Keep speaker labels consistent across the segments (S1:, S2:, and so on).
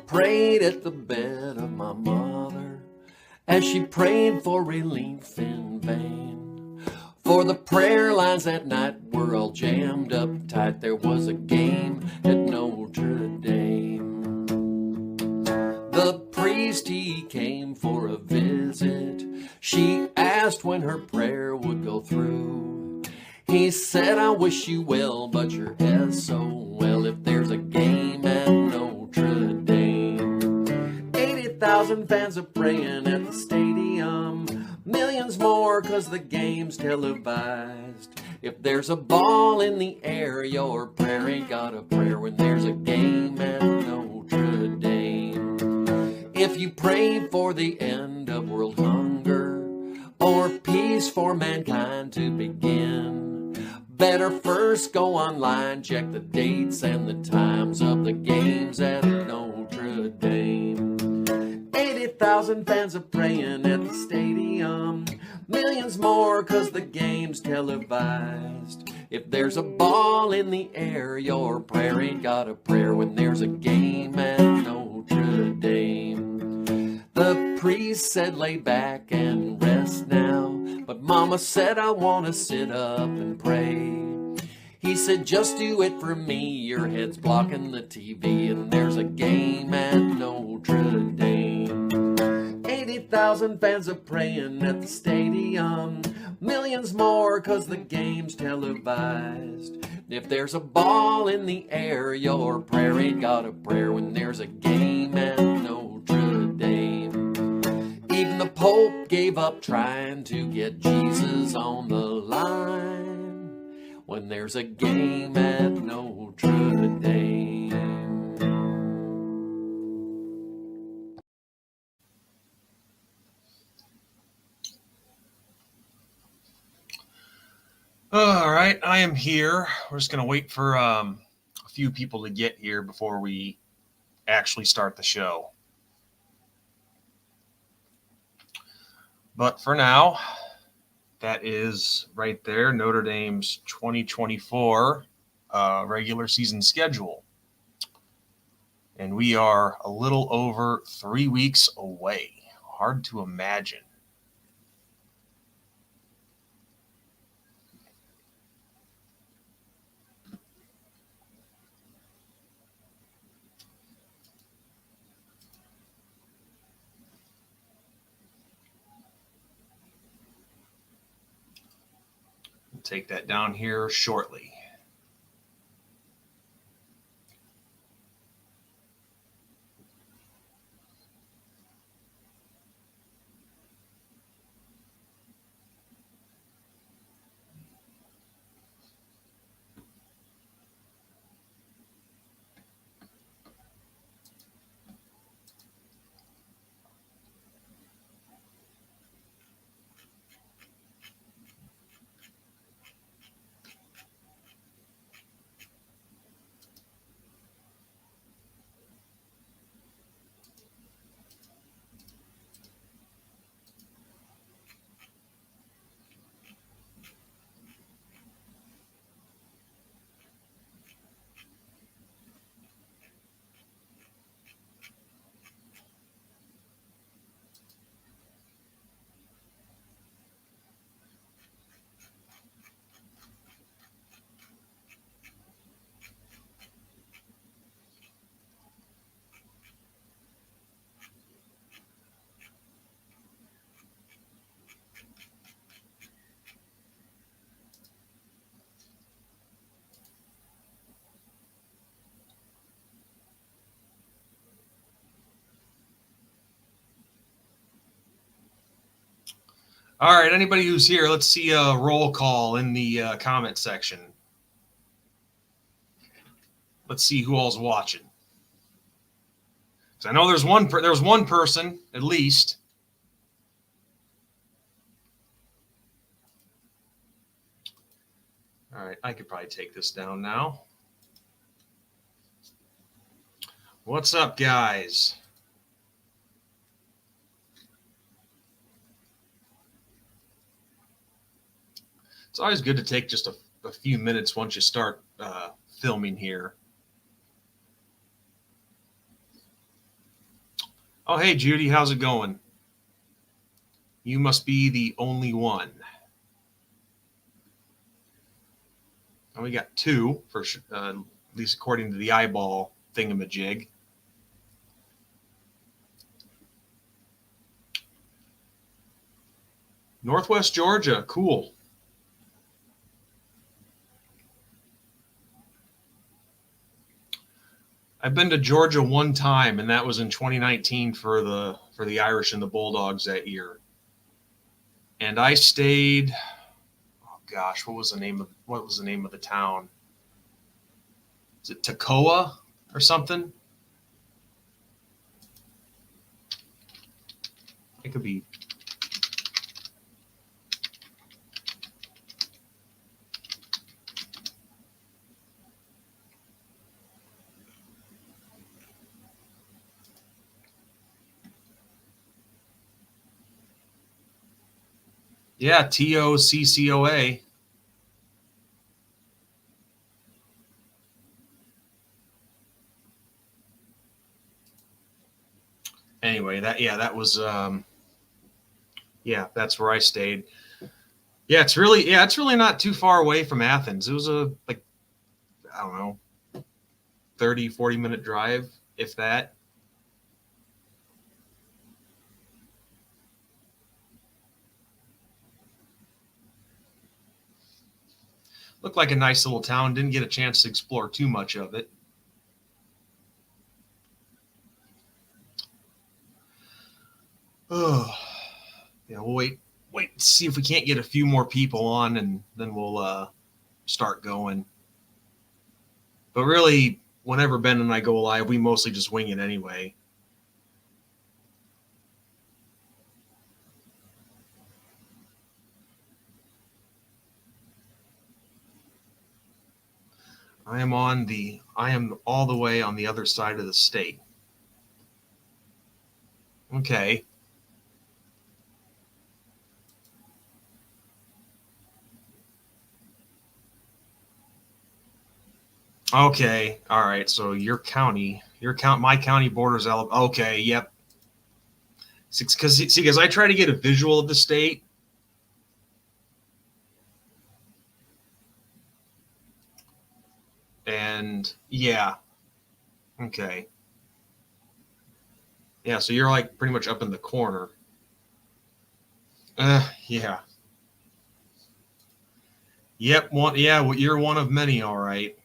S1: prayed at the bed of my mother as she prayed for relief in vain. For the prayer lines that night were all jammed up tight. There was a game at Notre Dame. The priest, he came for a visit. She asked when her prayer would go through. He said, I wish you well, but your SOL if there's a game at Notre Dame. 80,000 fans are praying at the stadium. Millions more cause the game's televised. If there's a ball in the air, your prayer ain't got a prayer when there's a game at Notre Dame. If you pray for the end of world hunger or peace for mankind to begin, better first go online, check the dates and the times of the games at Notre Dame. 80,000 fans are praying at the stadium. Millions more cause the game's televised. If there's a ball in the air, your prayer ain't got a prayer when there's a game at Notre Dame. The priest said lay back and rest now, but mama said I want to sit up and pray. He said just do it for me, your head's blocking the TV and there's a game at Notre Dame. 80,000 fans are praying at the stadium. Millions more cause the game's televised. If there's a ball in the air, your prayer ain't got a prayer when there's a game at Notre Dame. Even the Pope gave up trying to get Jesus on the line when there's a game at Notre Dame.
S2: All right, I am here. We're just going to wait for a few people to get here before we actually start the show. But for now, that is right there, Notre Dame's 2024 regular season schedule. And we are a little over 3 weeks away. Hard to imagine. We'll take that down here shortly. All right, anybody who's here, let's see a roll call in the comment section. Let's see who all's watching. So I know there's one person at least. All right, I could probably take this down now. What's up, guys? It's always good to take just a few minutes once you start filming here. Oh, hey, Judy, how's it going? You must be the only one. And we got two, for at least according to the eyeball thingamajig. Northwest Georgia, cool. I've been to Georgia one time, and that was in 2019 for the Irish and the Bulldogs that year. And I stayed. Oh gosh, what was the name of the town? Is it Toccoa or something? It could be. Yeah, Toccoa. Anyway, that was that's where I stayed. Yeah, it's really not too far away from Athens. It was I don't know, 30-40 minute drive, if that. Looked like a nice little town. Didn't get a chance to explore too much of it. Oh, yeah, we'll wait, see if we can't get a few more people on, and then we'll start going. But really, whenever Ben and I go live, we mostly just wing it anyway. I am all the way on the other side of the state. Okay. Okay. All right. So my county borders Alabama. Okay. Yep. Because I try to get a visual of the state. And yeah. Okay. Yeah. So you're like pretty much up in the corner. Yeah. Yep. One. Yeah. Well, you're one of many. All right.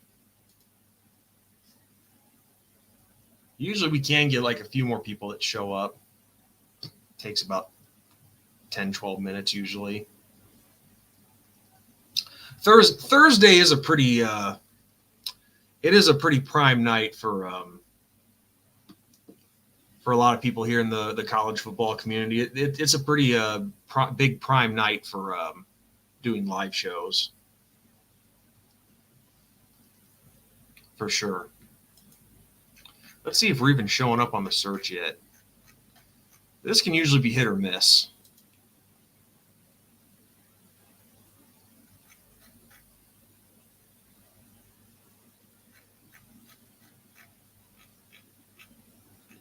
S2: Usually we can get like a few more people that show up. Takes about 10-12 minutes usually. Thursday is a pretty prime night for a lot of people here in the college football community. It's a pretty big prime night for doing live shows, for sure. Let's see if we're even showing up on the search yet. This can usually be hit or miss.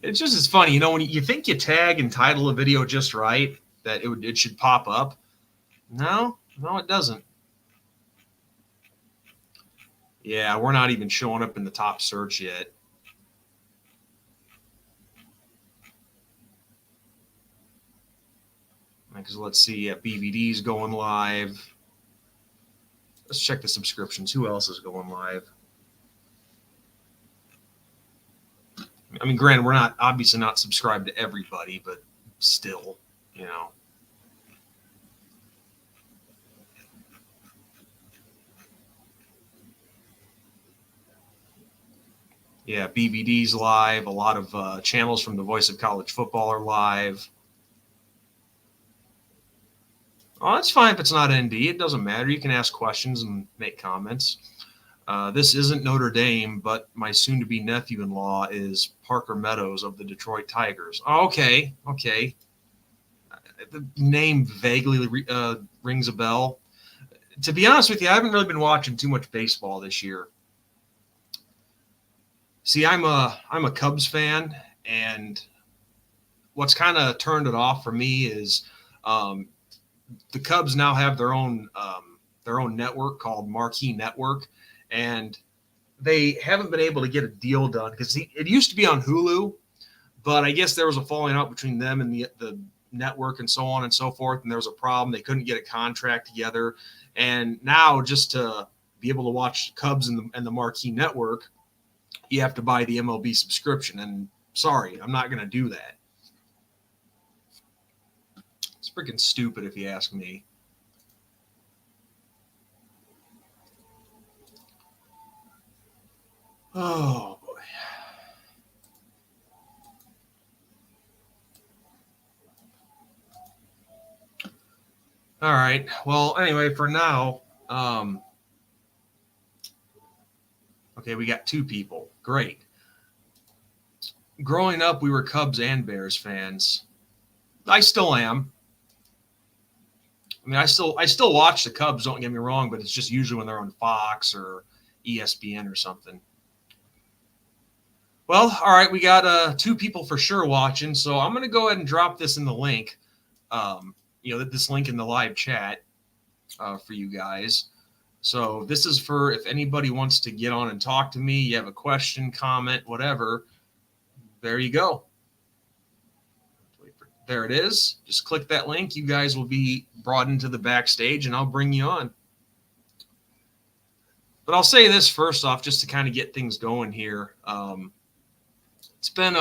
S2: It's funny, when you think you tag and title a video just right, that it should pop up. No, it doesn't. Yeah, we're not even showing up in the top search yet. Because let's see, BVD's going live. Let's check the subscriptions. Who else is going live? I mean, granted, we're not obviously not subscribed to everybody, but still, Yeah, BVD's live. A lot of channels from the Voice of College Football are live. Oh, that's fine if it's not ND. It doesn't matter. You can ask questions and make comments. This isn't Notre Dame, but my soon-to-be nephew-in-law is Parker Meadows of the Detroit Tigers. Oh, okay. The name vaguely rings a bell. To be honest with you, I haven't really been watching too much baseball this year. See, I'm a Cubs fan, and what's kind of turned it off for me is the Cubs now have their own network called Marquee Network, and they haven't been able to get a deal done because it used to be on Hulu, but I guess there was a falling out between them and the network and so on and so forth, and there was a problem. They couldn't get a contract together, and now just to be able to watch Cubs and the Marquee Network, you have to buy the MLB subscription, and sorry, I'm not going to do that. It's freaking stupid if you ask me. Oh, boy. All right. Well, anyway, for now, okay, we got two people. Great. Growing up, we were Cubs and Bears fans. I still am. I mean, I still watch the Cubs, don't get me wrong, but it's just usually when they're on Fox or ESPN or something. Well, all right, we got two people for sure watching, so I'm going to go ahead and drop this in the link, this link in the live chat for you guys. So this is for if anybody wants to get on and talk to me, you have a question, comment, whatever, there you go. There it is. Just click that link. You guys will be brought into the backstage, and I'll bring you on. But I'll say this first off, just to kind of get things going here. It's been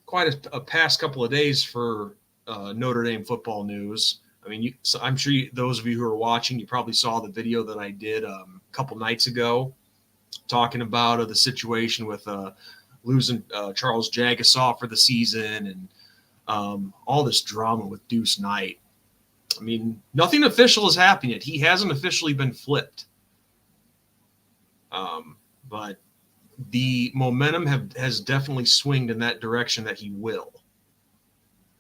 S2: quite a past couple of days for Notre Dame football news. I mean, I'm sure those of you who are watching, you probably saw the video that I did a couple nights ago talking about the situation with losing Charles Jagasaw for the season and all this drama with Deuce Knight. I mean, nothing official has happened yet. He hasn't officially been flipped. But the momentum has definitely swinged in that direction that he will.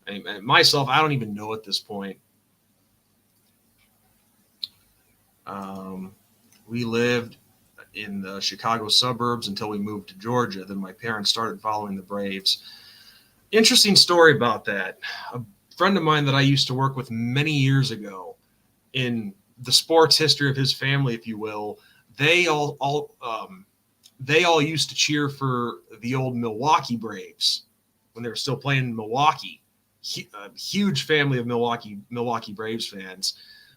S2: And myself, I don't even know at this point. We lived in the Chicago suburbs until we moved to Georgia. Then my parents started following the Braves. Interesting story about that. A friend of mine that I used to work with many years ago, in the sports history of his family, if you will, they all used to cheer for the old Milwaukee Braves when they were still playing in Milwaukee. A huge family of Milwaukee Braves fans.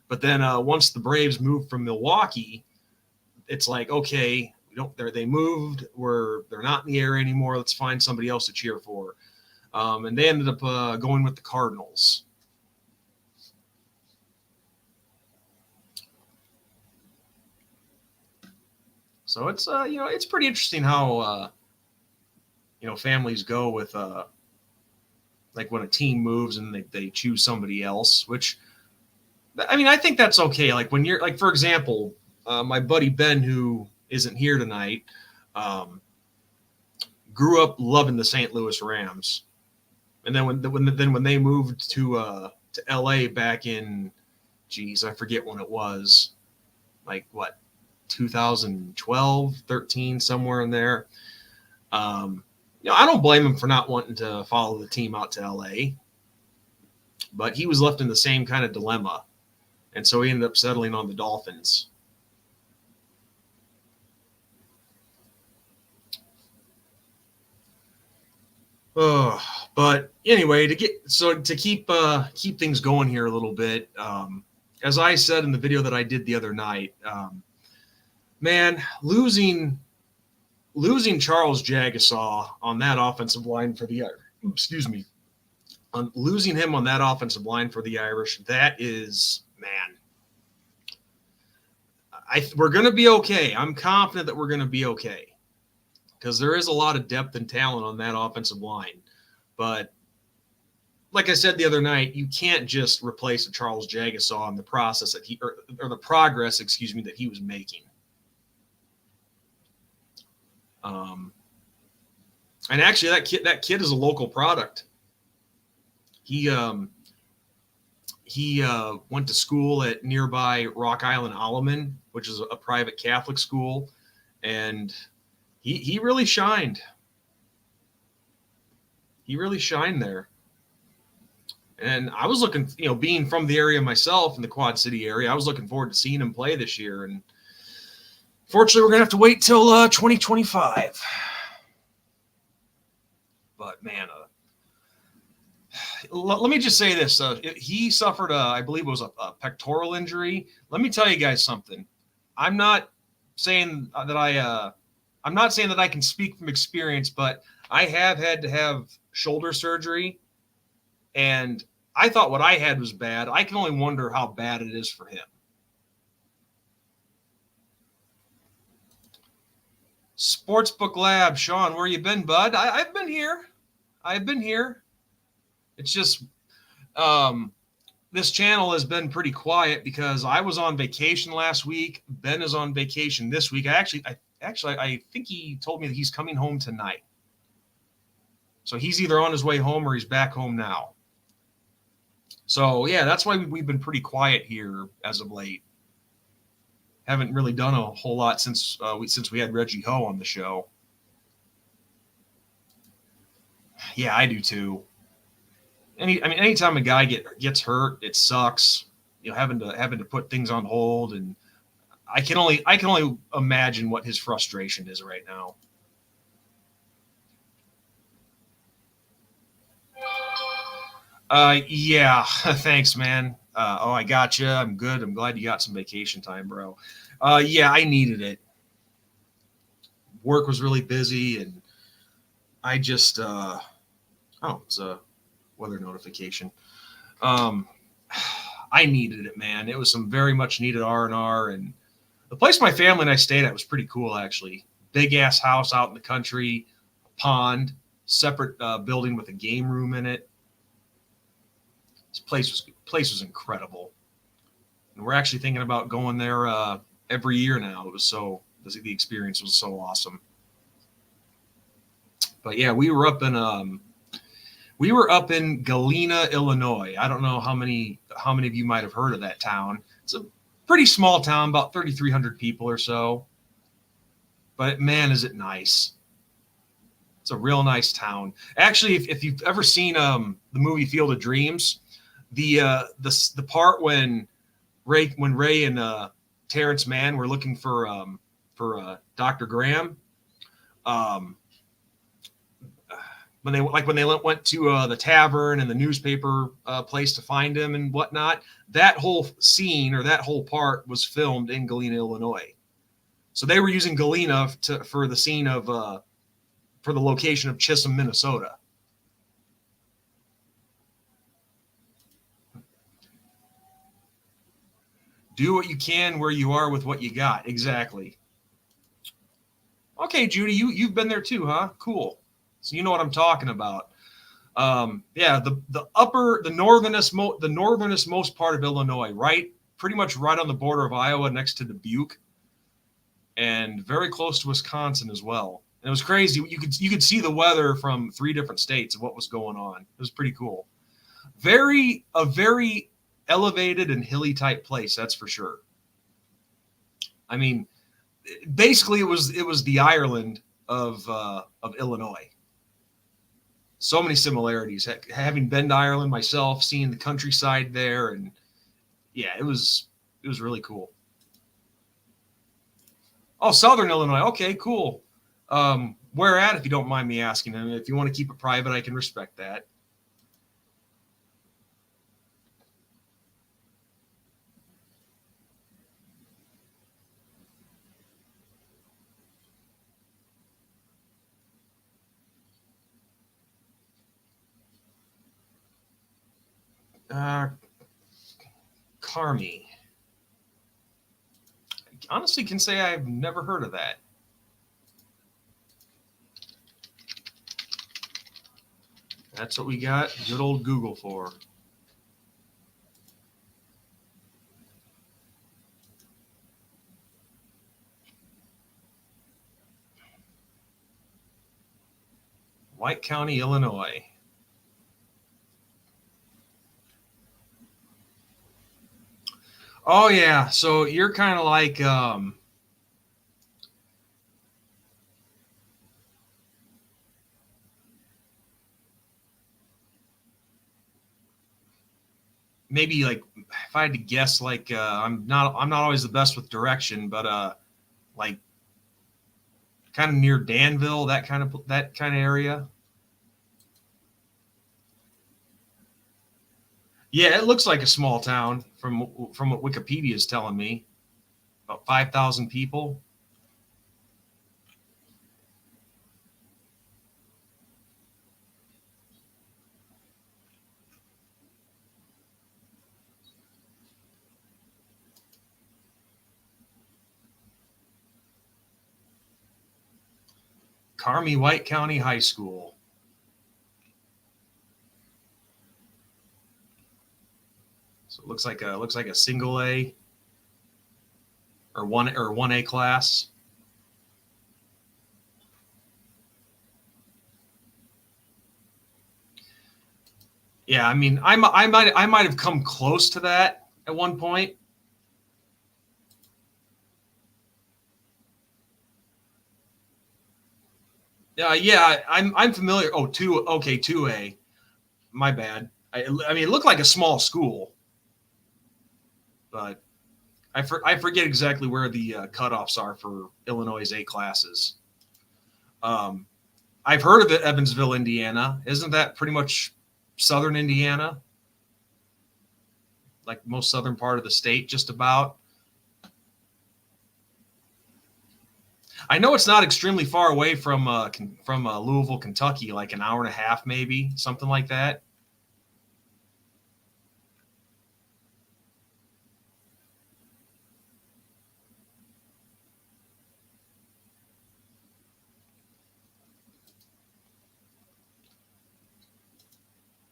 S2: But then once the Braves moved from Milwaukee, it's like, okay, they moved, they're not in the area anymore. Let's find somebody else to cheer for. And they ended up going with the Cardinals. So it's it's pretty interesting how families go with like when a team moves and they choose somebody else, which I mean, I think that's okay. Like when you're like, for example, my buddy Ben, who isn't here tonight, grew up loving the St. Louis Rams. And then when they moved to LA back in, I forget when it was, like what, 2012, 13, somewhere in there. I don't blame him for not wanting to follow the team out to LA, but he was left in the same kind of dilemma. And so he ended up settling on the Dolphins. But anyway, to keep things going here a little bit, as I said in the video that I did the other night, man, losing Charles Jagasaw on that offensive line for the losing him on that offensive line for the Irish, that is, man, we're going to be okay. I'm confident that we're going to be okay because there is a lot of depth and talent on that offensive line. But like I said the other night, you can't just replace a Charles Jagasaw in the process that or the progress, that he was making. And actually, that kid is a local product. He went to school at nearby Rock Island Alleman, which is a private Catholic school, and he really shined. He really shined there. And I was looking, being from the area myself in the Quad City area, I was looking forward to seeing him play this year. And fortunately, we're going to have to wait till 2025. But man, let me just say this. He suffered, I believe it was a pectoral injury. Let me tell you guys something. I'm not saying that I'm not saying that I can speak from experience, but I have had to have shoulder surgery, and I thought what I had was bad. I can only wonder how bad it is for him. Sportsbook Lab, Sean, where you been, bud? I've been here. I've been here. It's just this channel has been pretty quiet because I was on vacation last week. Ben is on vacation this week. I think he told me that he's coming home tonight. So he's either on his way home or he's back home now. So yeah, that's why we've been pretty quiet here as of late. Haven't really done a whole lot since we had Reggie Ho on the show. Yeah, I do too. Anytime a guy gets hurt, it sucks. Having to put things on hold, and I can only imagine what his frustration is right now. Yeah, thanks, man. I got you. I'm good. I'm glad you got some vacation time, bro. Yeah, I needed it. Work was really busy, and I just it's a weather notification. I needed it, man. It was some very much needed R&R, and the place my family and I stayed at was pretty cool, actually. Big ass house out in the country, pond, separate building with a game room in it. This place was incredible, and we're actually thinking about going there every year now. The experience was so awesome. But yeah, we were up in Galena, Illinois. I don't know how many of you might have heard of that town. It's a pretty small town, about 3,300 people or so. But man, is it nice. It's a real nice town. Actually, if you've ever seen the movie Field of Dreams, the part when Ray and Terrence Mann were looking for Dr. Graham, when they went to the tavern and the newspaper place to find him and whatnot, that whole scene or that whole part was filmed in Galena, Illinois. So they were using Galena for the scene of for the location of Chisholm, Minnesota. Do what you can where you are with what you got. Exactly. Okay, Judy, you've been there too, huh? Cool. So you know what I'm talking about. Yeah, the northernest most part of Illinois, pretty much right on the border of Iowa, next to Dubuque, and very close to Wisconsin as well. And it was crazy. You could see the weather from 3 different states of what was going on. It was pretty cool. A very elevated and hilly type place, that's for sure. I mean, basically it was the Ireland of Illinois. So many similarities. Having been to Ireland myself, seeing the countryside there, and yeah, it was really cool. Oh, Southern Illinois. Okay, cool. Where at, if you don't mind me asking? And if you want to keep it private, I can respect that. Carmi. I honestly can say I've never heard of that. That's what we got good old Google for. White County, Illinois. Oh yeah, so you're kind of like maybe like if I had to guess, like I'm not always the best with direction, but like kind of near Danville, that kind of area. Yeah, it looks like a small town from what Wikipedia is telling me. About 5,000 people. Carmi White County High School. So it looks like a single A or one A class. Yeah, I mean, I might have come close to that at one point. Yeah, I'm familiar. Oh, 2A. My bad. I mean, it looked like a small school, but I forget exactly where the cutoffs are for Illinois' A classes. I've heard of it, Evansville, Indiana. Isn't that pretty much southern Indiana? Like most southern part of the state, just about. I know it's not extremely far away from Louisville, Kentucky, like an hour and a half, maybe something like that.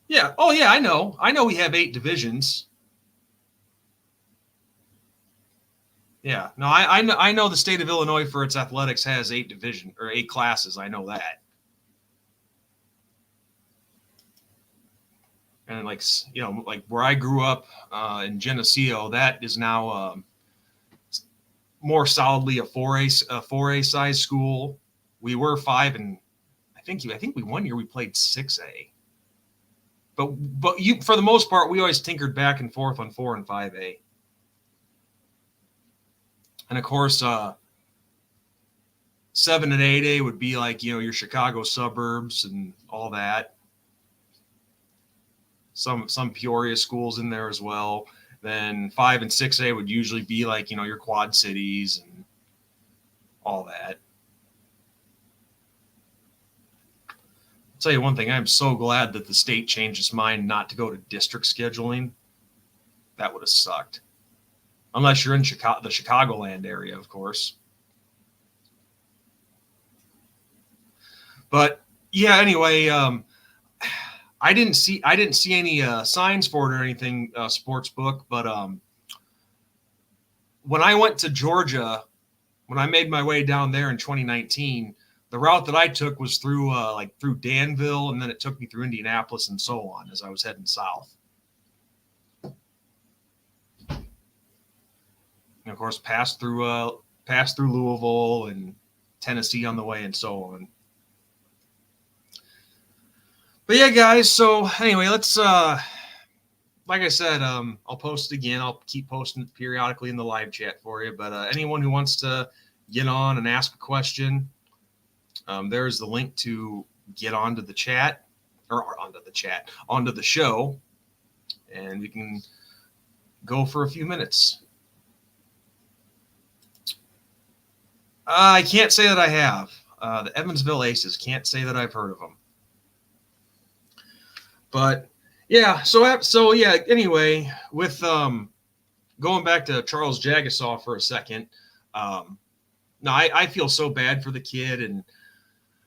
S2: Yeah. Oh, yeah. I know. We have 8 divisions. Yeah. No, I know the state of Illinois for its athletics has 8 classes. I know that. And like where I grew up in Geneseo, that is now more solidly a 4A size school. We were 5, and I think we one year we played 6A. But you, for the most part, we always tinkered back and forth on 4 and 5A. And of course, 7 and 8A would be like, your Chicago suburbs and all that. Some Peoria schools in there as well. Then 5 and 6A would usually be like, your Quad Cities and all that. I'll tell you one thing, I'm so glad that the state changed its mind not to go to district scheduling. That would have sucked. Unless you're in the Chicagoland area, of course. But yeah, anyway, I didn't see any signs for it or anything, sports book. But when I went to Georgia, when I made my way down there in 2019, the route that I took was through through Danville, and then it took me through Indianapolis and so on as I was heading south. And of course, passed through Louisville and Tennessee on the way, and so on. But yeah, guys. So anyway, let's like I said, I'll post it again. I'll keep posting it periodically in the live chat for you. But anyone who wants to get on and ask a question, there's the link to get onto the chat onto the show, and we can go for a few minutes. I can't say that I have. The Evansville Aces, can't say that I've heard of them. But yeah, so yeah. Anyway, with going back to Charles Jagasaw for a second, no, I feel so bad for the kid, and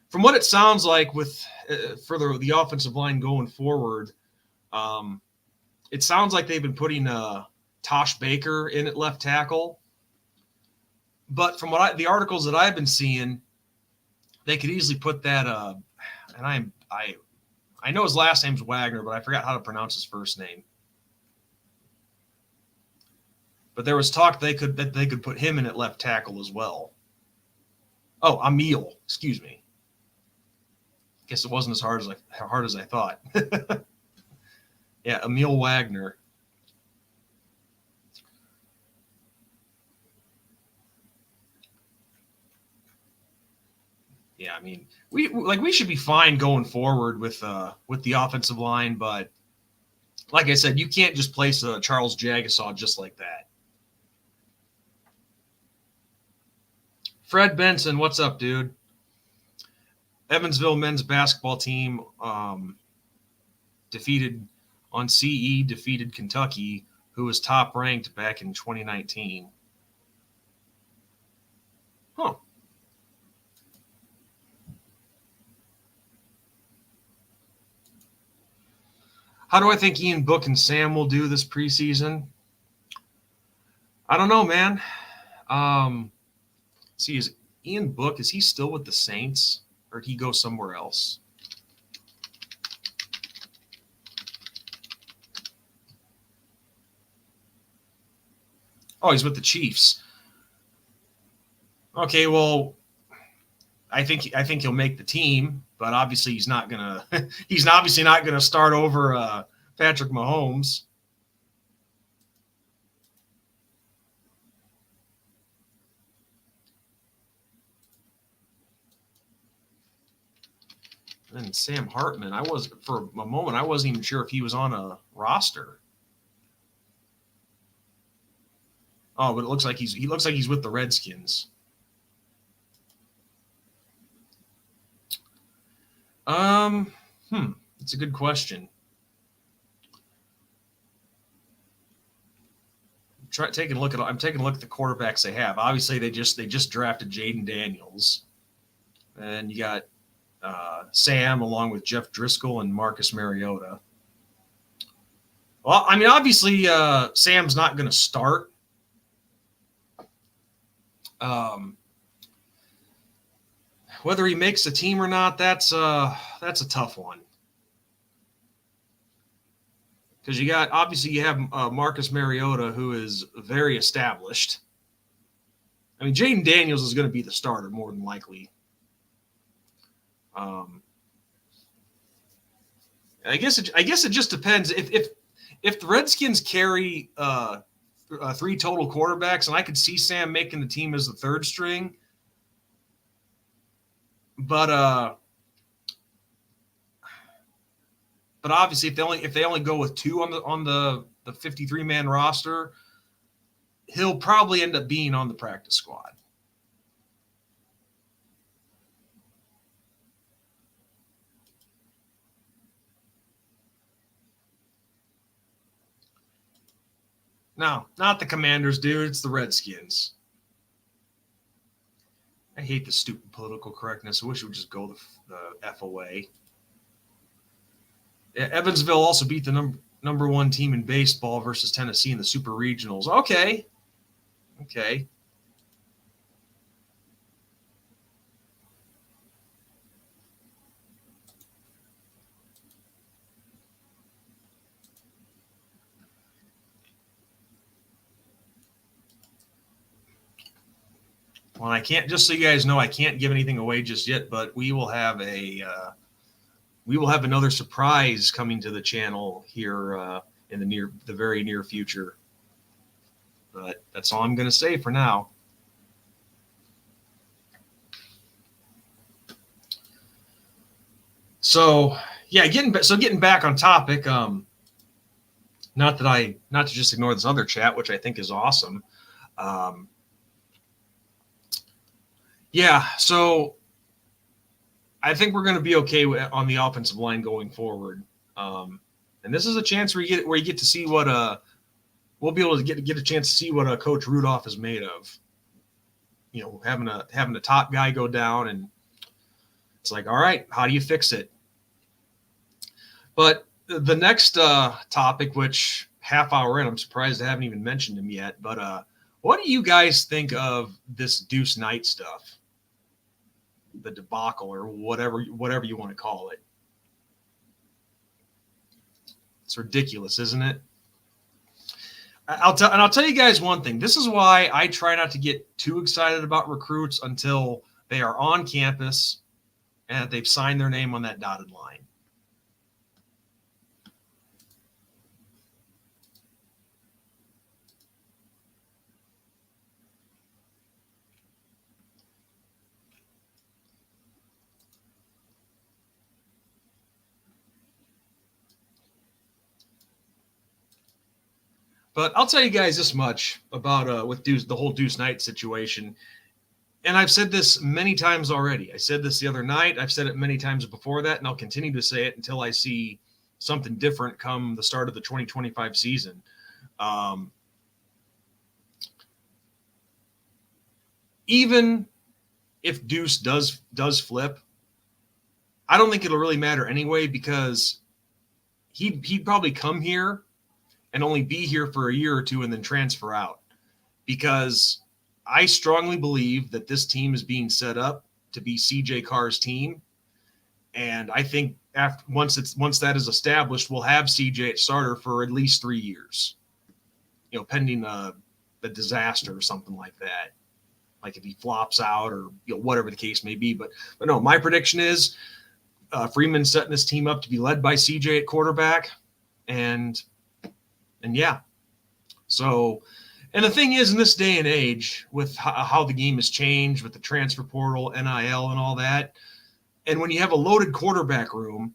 S2: from what it sounds like with for the offensive line going forward, it sounds like they've been putting Tosh Baker in at left tackle. But from the articles that I've been seeing, they could easily put that. And I know his last name's Wagner, but I forgot how to pronounce his first name. But there was talk that they could put him in at left tackle as well. Oh, Emil, excuse me. Guess it wasn't as hard as I thought. Yeah, Emil Wagner. Yeah, I mean, we should be fine going forward with the offensive line, but like I said, you can't just place a Charles Jagasaw just like that. Fred Benson, what's up, dude? Evansville men's basketball team defeated Kentucky, who was top ranked back in 2019. Huh. How do I think Ian Book and Sam will do this preseason? I don't know, man. See, is Ian Book, is he still with the Saints, or did he go somewhere else? Oh, he's with the Chiefs. Okay, well, I think he'll make the team, but obviously he's obviously not gonna start over Patrick Mahomes. And Sam Hartman, for a moment I wasn't even sure if he was on a roster. Oh, but it looks like he looks like he's with the Redskins. It's a good question. I'm taking a look at the quarterbacks they have. Obviously, they just drafted Jaden Daniels, and you got Sam along with Jeff Driscoll and Marcus Mariota. Well, I mean, obviously, Sam's not going to start. Whether he makes the team or not, that's a tough one. Because you have Marcus Mariota, who is very established. I mean, Jaden Daniels is going to be the starter more than likely. I guess it just depends. If the Redskins carry 3 total quarterbacks, and I could see Sam making the team as the third string, but obviously if they only go with 2 on the 53-man roster, he'll probably end up being on the practice squad. No, not the Commanders, dude. It's the Redskins. I hate the stupid political correctness. I wish it would just go the F away. Evansville also beat the number 1 team in baseball versus Tennessee in the Super Regionals. Okay. Well, I can't, just so you guys know, I can't give anything away just yet, but we will have another surprise coming to the channel here in the very near future. But that's all I'm going to say for now. So yeah, getting back on topic. Not to just ignore this other chat, which I think is awesome. Yeah, so I think we're going to be okay on the offensive line going forward. And this is a chance where you get to see what we'll be able to get a chance to see what Coach Rudolph is made of. You know, having a top guy go down, and it's like, all right, how do you fix it? But the next topic, which half hour in, I'm surprised I haven't even mentioned him yet. But what do you guys think of this Deuce Knight stuff? The debacle, or whatever you want to call it. It's ridiculous, isn't it? I'll tell you guys one thing. This is why I try not to get too excited about recruits until they are on campus and they've signed their name on that dotted line. But I'll tell you guys this much about with Deuce, the whole Deuce Knight situation. And I've said this many times already. I said this the other night. I've said it many times before that, and I'll continue to say it until I see something different come the start of the 2025 season. Even if Deuce does flip, I don't think it'll really matter anyway, because he'd probably come here and only be here for a year or two and then transfer out, because I strongly believe that this team is being set up to be CJ Carr's team. And I think once that is established, we'll have CJ at starter for at least 3 years, pending the disaster or something like that. Like if he flops out or whatever the case may be. But no, my prediction is Freeman's setting this team up to be led by CJ at quarterback. And yeah. So, and the thing is, in this day and age, with how the game has changed with the transfer portal, NIL, and all that, and when you have a loaded quarterback room,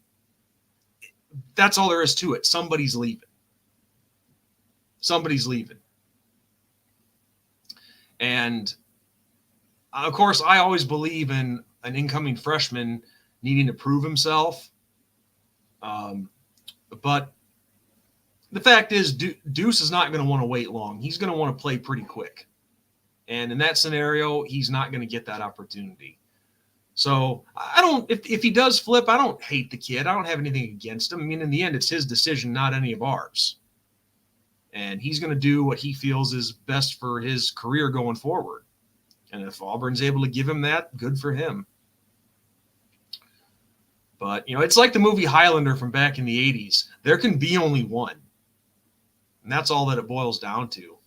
S2: that's all there is to it. Somebody's leaving. And, of course, I always believe in an incoming freshman needing to prove himself. But the fact is, Deuce is not going to want to wait long. He's going to want to play pretty quick. And in that scenario, he's not going to get that opportunity. So if he does flip, I don't hate the kid. I don't have anything against him. I mean, in the end, it's his decision, not any of ours. And he's going to do what he feels is best for his career going forward. And if Auburn's able to give him that, good for him. But, it's like the movie Highlander from back in the 80s. There can be only one. And that's all that it boils down to.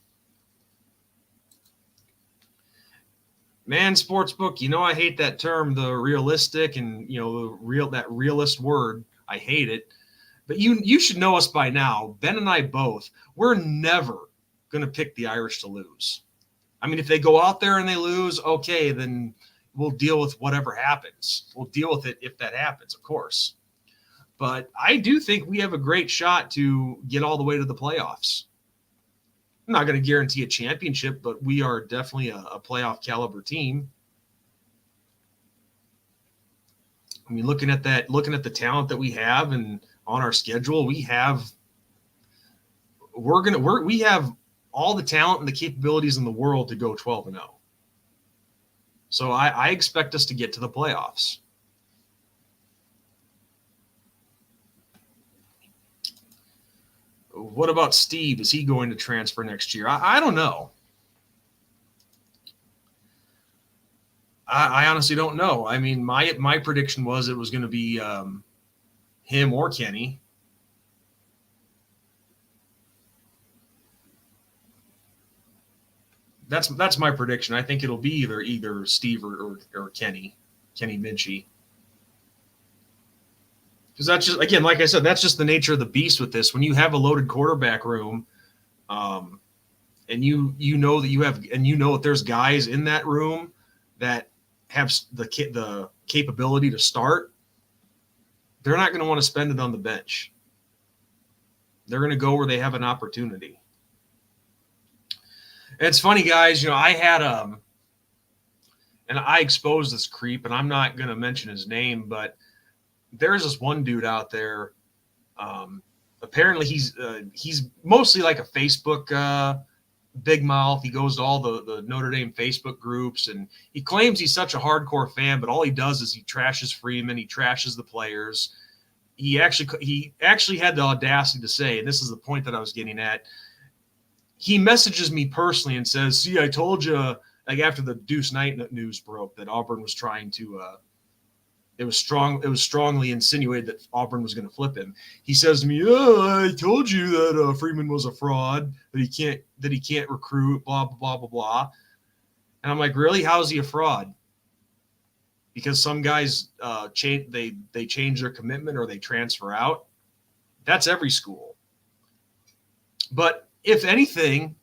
S2: Man, sportsbook, I hate that term, the realistic, and, that realist word. I hate it. But you should know us by now. Ben and I both, we're never going to pick the Irish to lose. I mean, if they go out there and they lose, okay, then we'll deal with whatever happens. We'll deal with it if that happens, of course. But I do think we have a great shot to get all the way to the playoffs. I'm not going to guarantee a championship, but we are definitely a playoff caliber team. I mean, looking at the talent that we have and on our schedule, we have all the talent and the capabilities in the world to go 12-0. So I expect us to get to the playoffs. What about Steve? Is he going to transfer next year? I don't know. I honestly don't know. I mean, my prediction was it was going to be him or Kenny. That's my prediction. I think it'll be either Steve or Kenny Minchie. Because that's just, again, like I said, that's just the nature of the beast with this. When you have a loaded quarterback room, and you know that there's guys in that room that have the capability to start, they're not going to want to spend it on the bench. They're going to go where they have an opportunity. And it's funny, guys. I had and I exposed this creep, and I'm not going to mention his name, but there's this one dude out there. Apparently, he's mostly like a Facebook big mouth. He goes to all the Notre Dame Facebook groups, and he claims he's such a hardcore fan, but all he does is he trashes Freeman, he trashes the players. He actually had the audacity to say, and this is the point that I was getting at, he messages me personally and says, "See, I told you," like after the Deuce Knight news broke that Auburn was trying to it was strongly insinuated that Auburn was going to flip him. He says to me, "I told you that Freeman was a fraud, that he can't recruit, blah blah blah blah blah." And I'm like, "Really? How is he a fraud?" Because some guys change their commitment or they transfer out. That's every school. But if anything,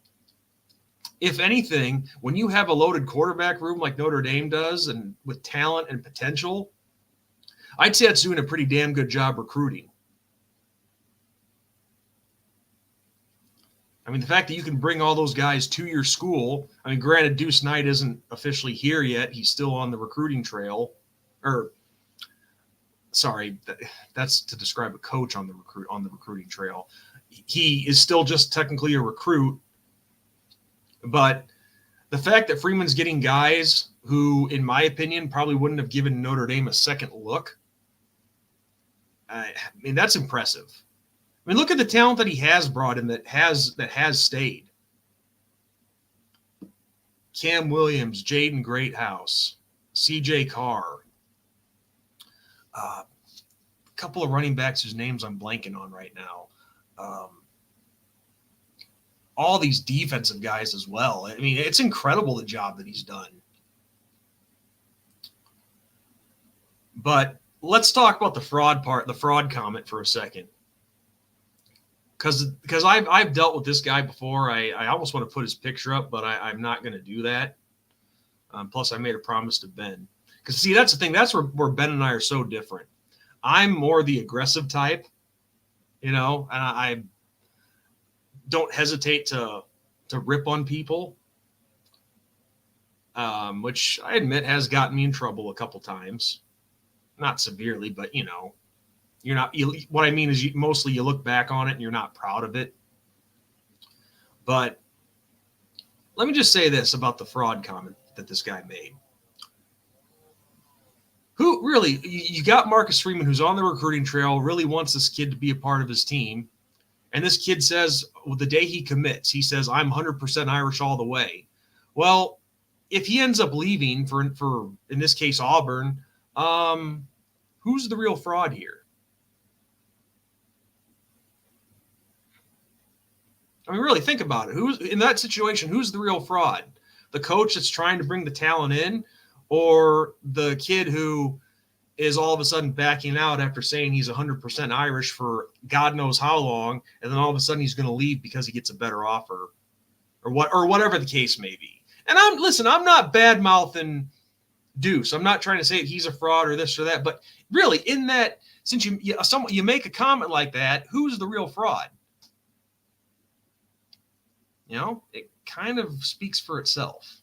S2: when you have a loaded quarterback room like Notre Dame does, and with talent and potential, I'd say it's doing a pretty damn good job recruiting. I mean, the fact that you can bring all those guys to your school. I mean, granted, Deuce Knight isn't officially here yet. He's still on the recruiting trail. Or, sorry, that's to describe a coach on the recruiting trail. He is still just technically a recruit. But the fact that Freeman's getting guys who, in my opinion, probably wouldn't have given Notre Dame a second look, I mean, that's impressive. I mean, look at the talent that he has brought in that has stayed. Cam Williams, Jaden Greathouse, CJ Carr, a couple of running backs whose names I'm blanking on right now. All these defensive guys as well. I mean, it's incredible the job that he's done. But let's talk about the fraud comment for a second. Because I've dealt with this guy before. I almost want to put his picture up, but I'm not going to do that. Plus, I made a promise to Ben. Because, see, that's the thing. That's where Ben and I are so different. I'm more the aggressive type, and I don't hesitate to rip on people, which I admit has gotten me in trouble a couple times. Not severely, but, what I mean is mostly you look back on it and you're not proud of it. But let me just say this about the fraud comment that this guy made. Who really, you got Marcus Freeman, who's on the recruiting trail, really wants this kid to be a part of his team. And this kid says, well, the day he commits, he says, I'm 100% Irish all the way. Well, if he ends up leaving for in this case, Auburn, who's the real fraud here? I mean, really think about it. Who's in that situation? Who's the real fraud? The coach that's trying to bring the talent in, or the kid who is all of a sudden backing out after saying he's 100% Irish for God knows how long, and then all of a sudden he's going to leave because he gets a better offer, or whatever the case may be. And I'm not bad mouthing Deuce. I'm not trying to say that he's a fraud or this or that, but really, in that, since you make a comment like that, who's the real fraud? It kind of speaks for itself.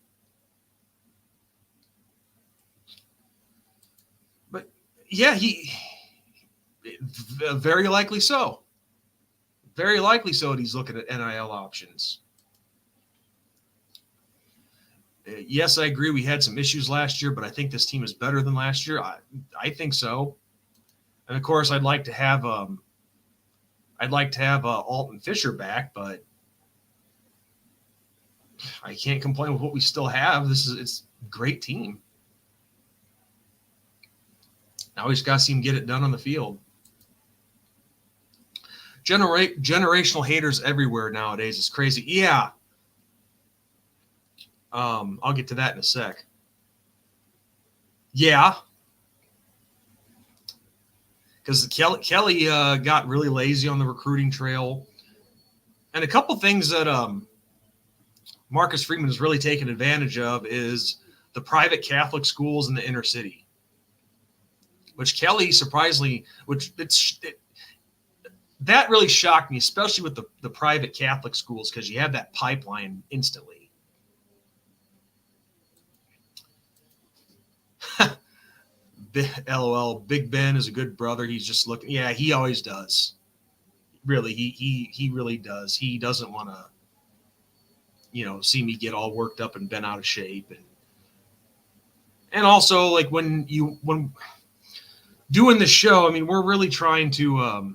S2: But yeah, he very likely so. Very likely so that he's looking at NIL options. Yes, I agree. We had some issues last year, but I think this team is better than last year. I think so. And of course, I'd like to have Alton Fisher back, but I can't complain with what we still have. It's a great team. Now we just got to see him get it done on the field. Generational haters everywhere nowadays. It's crazy. Yeah. I'll get to that in a sec. Yeah. Because Kelly got really lazy on the recruiting trail. And a couple things that Marcus Freeman has really taken advantage of is the private Catholic schools in the inner city, which Kelly surprisingly, that really shocked me, especially with the private Catholic schools, because you have that pipeline instantly. LOL, Big Ben is a good brother. He's just looking. Yeah, he always does. Really, he really does. He doesn't want to, see me get all worked up and bent out of shape. And also, like, when doing the show, I mean, we're really trying to,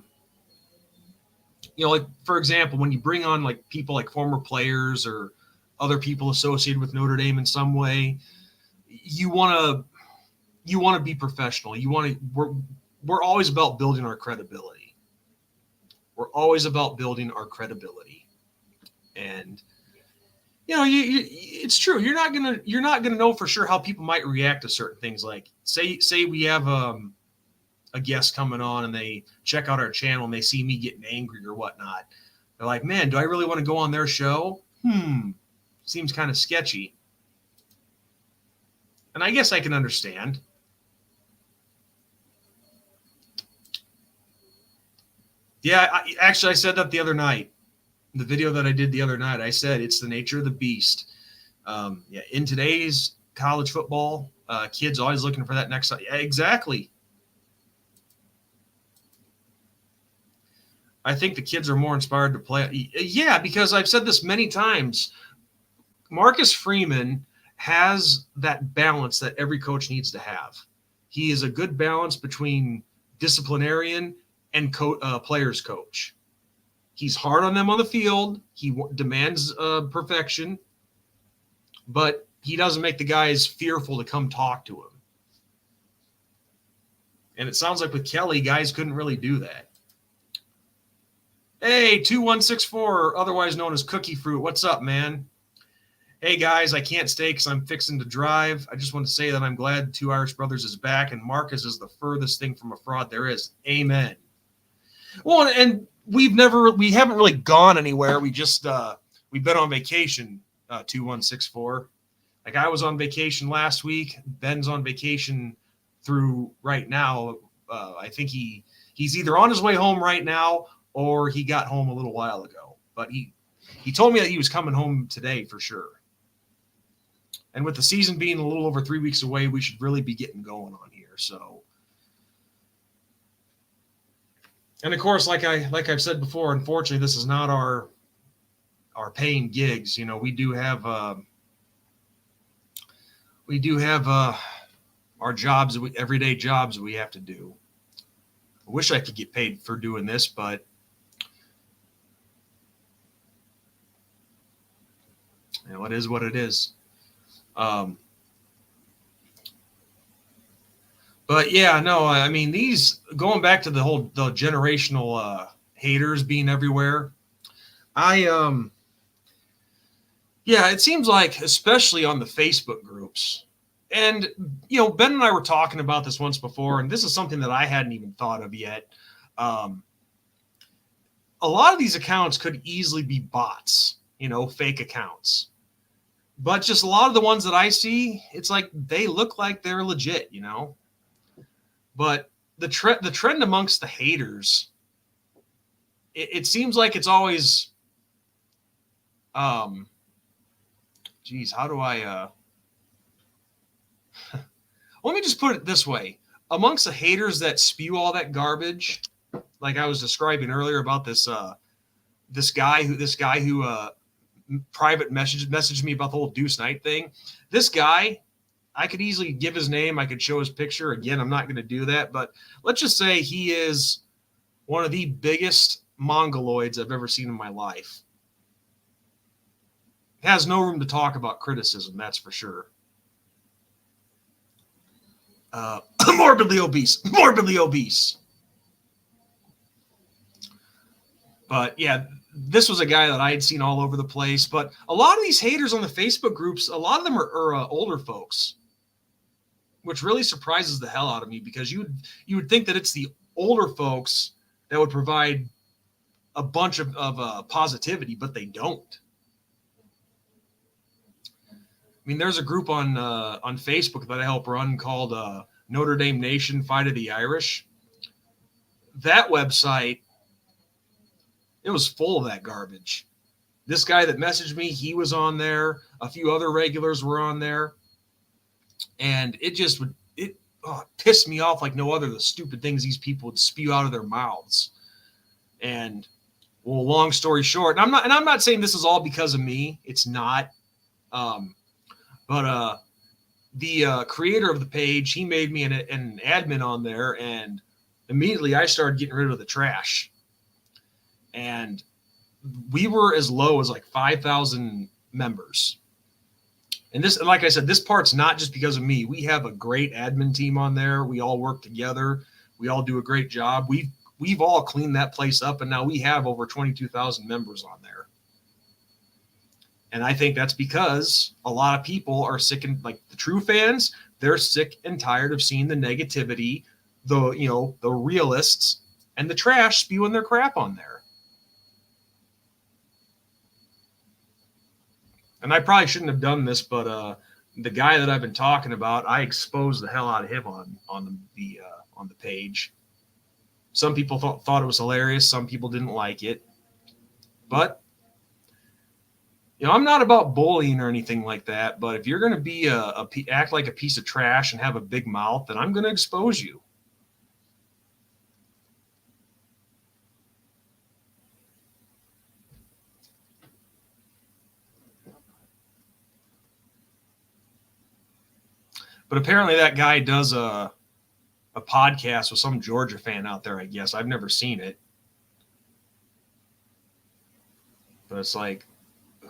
S2: like, for example, when you bring on like people like former players or other people associated with Notre Dame in some way, you want to be professional. We're always about building our credibility. We're always about building our credibility. And it's true. You're not gonna know for sure how people might react to certain things. Like say we have a guest coming on and they check out our channel and they see me getting angry or whatnot. They're like, man, do I really want to go on their show? Seems kind of sketchy. And I guess I can understand. Yeah, I said that the other night. the video that I did the other night, I said it's the nature of the beast. In today's college football, kids always looking for that next. Yeah, exactly. I think the kids are more inspired to play. Yeah, because I've said this many times. Marcus Freeman has that balance that every coach needs to have. He is a good balance between disciplinarian and players coach. He's hard on them on the field. He demands perfection, but he doesn't make the guys fearful to come talk to him. And it sounds like with Kelly, guys couldn't really do that. Hey, 2164, otherwise known as Cookie Fruit. What's up, man? Hey, guys, I can't stay because I'm fixing to drive. I just want to say that I'm glad Two Irish Brothers is back, and Marcus is the furthest thing from a fraud there is. Amen. Well, and we haven't really gone anywhere. We just we've been on vacation. 2164. Like I was on vacation last week. Ben's on vacation through right now. I think he's either on his way home right now or he got home a little while ago. But he told me that he was coming home today for sure. And with the season being a little over 3 weeks away, we should really be getting going on here. So, and of course, like I've said before, unfortunately, this is not our paying gigs. You know, we do have our jobs, everyday jobs we have to do. I wish I could get paid for doing this, but you know, it is what it is. But yeah, no, I mean, these going back to the generational haters being everywhere. It seems like, especially on the Facebook groups, and you know, Ben and I were talking about this once before, and this is something that I hadn't even thought of yet. A lot of these accounts could easily be bots, you know, fake accounts. But just a lot of the ones that I see, it's like they look like they're legit, you know. But the trend amongst the haters, it seems like it's always, how do I? Let me just put it this way: amongst the haters that spew all that garbage, like I was describing earlier about this guy who private messaged me about the whole Deuce Night thing. This guy, I could easily give his name. I could show his picture. Again, I'm not going to do that. But let's just say he is one of the biggest mongoloids I've ever seen in my life. Has no room to talk about criticism, that's for sure. Morbidly obese. But yeah, this was a guy that I had seen all over the place. But a lot of these haters on the Facebook groups, a lot of them are older folks, which really surprises the hell out of me, because you would think that it's the older folks that would provide a bunch of positivity, but they don't. I mean, there's a group on Facebook that I help run called Notre Dame Nation Fight of the Irish. That website, it was full of that garbage. This guy that messaged me, he was on there. A few other regulars were on there. And it just would piss me off like no other, the stupid things these people would spew out of their mouths. And well, long story short, and I'm not saying this is all because of me. It's not. But the creator of the page, he made me an admin on there, and immediately I started getting rid of the trash. And we were as low as like 5,000 members. And this, like I said, this part's not just because of me. We have a great admin team on there. We all work together. We all do a great job. We've all cleaned that place up, and now we have over 22,000 members on there. And I think that's because a lot of people are sick, and like the true fans, they're sick and tired of seeing the negativity, the realists and the trash spewing their crap on there. And I probably shouldn't have done this, but the guy that I've been talking about, I exposed the hell out of him on the page. Some people thought it was hilarious. Some people didn't like it. But I'm not about bullying or anything like that, but if you're going to be act like a piece of trash and have a big mouth, then I'm going to expose you. But apparently that guy does a podcast with some Georgia fan out there, I guess. I've never seen it. But it's like,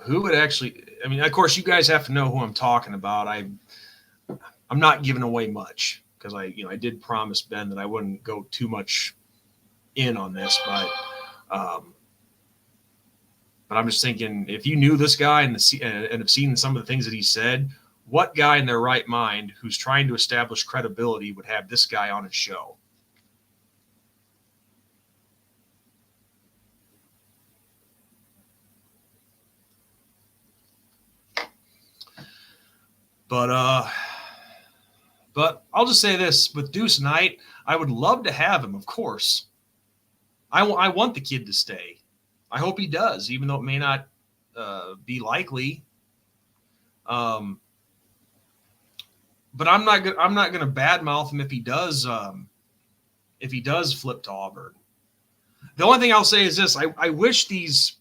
S2: who would actually, I mean, of course you guys have to know who I'm talking about. I'm not giving away much because I did promise Ben that I wouldn't go too much in on this, but I'm just thinking, if you knew this guy and have seen some of the things that he said, what guy in their right mind who's trying to establish credibility would have this guy on his show? But I'll just say this with Deuce Knight, I would love to have him, of course. I want the kid to stay. I hope he does, even though it may not be likely. But I'm not going to badmouth him if he does flip to Auburn. The only thing I'll say is this: I wish these,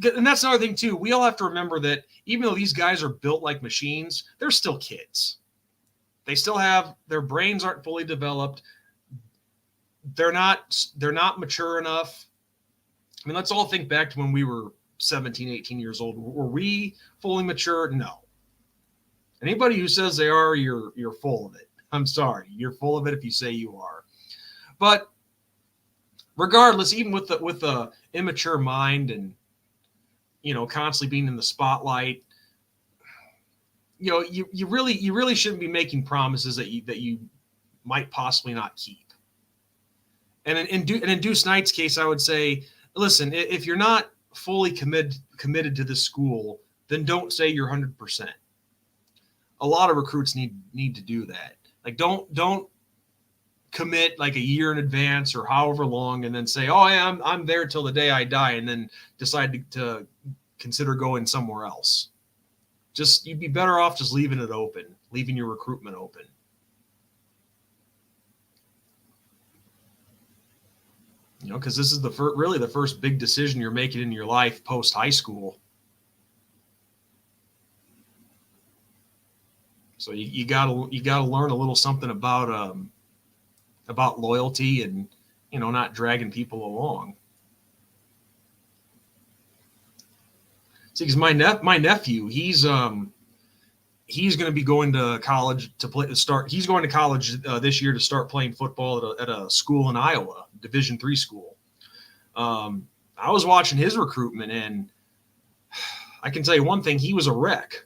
S2: and that's another thing too. We all have to remember that even though these guys are built like machines, they're still kids. They still have, their brains aren't fully developed. They're not mature enough. I mean, let's all think back to when we were 17, 18 years old. Were we fully mature? No. Anybody who says they are, you're full of it. I'm sorry. You're full of it if you say you are. But regardless, even with the immature mind and, constantly being in the spotlight, you really shouldn't be making promises that you might possibly not keep. And in Deuce Knight's case, I would say, listen, if you're not fully committed to this school, then don't say you're 100%. A lot of recruits need to do that. Like, don't commit like a year in advance or however long, and then say, oh yeah, I'm there till the day I die, and then decide to consider going somewhere else. You'd be better off just leaving it open, leaving your recruitment open. Because this is really the first big decision you're making in your life post high school. So you gotta learn a little something about loyalty and not dragging people along. See, because my nephew, he's going to be going to college He's going to college this year to start playing football at a school in Iowa, Division III school. I was watching his recruitment, and I can tell you one thing: he was a wreck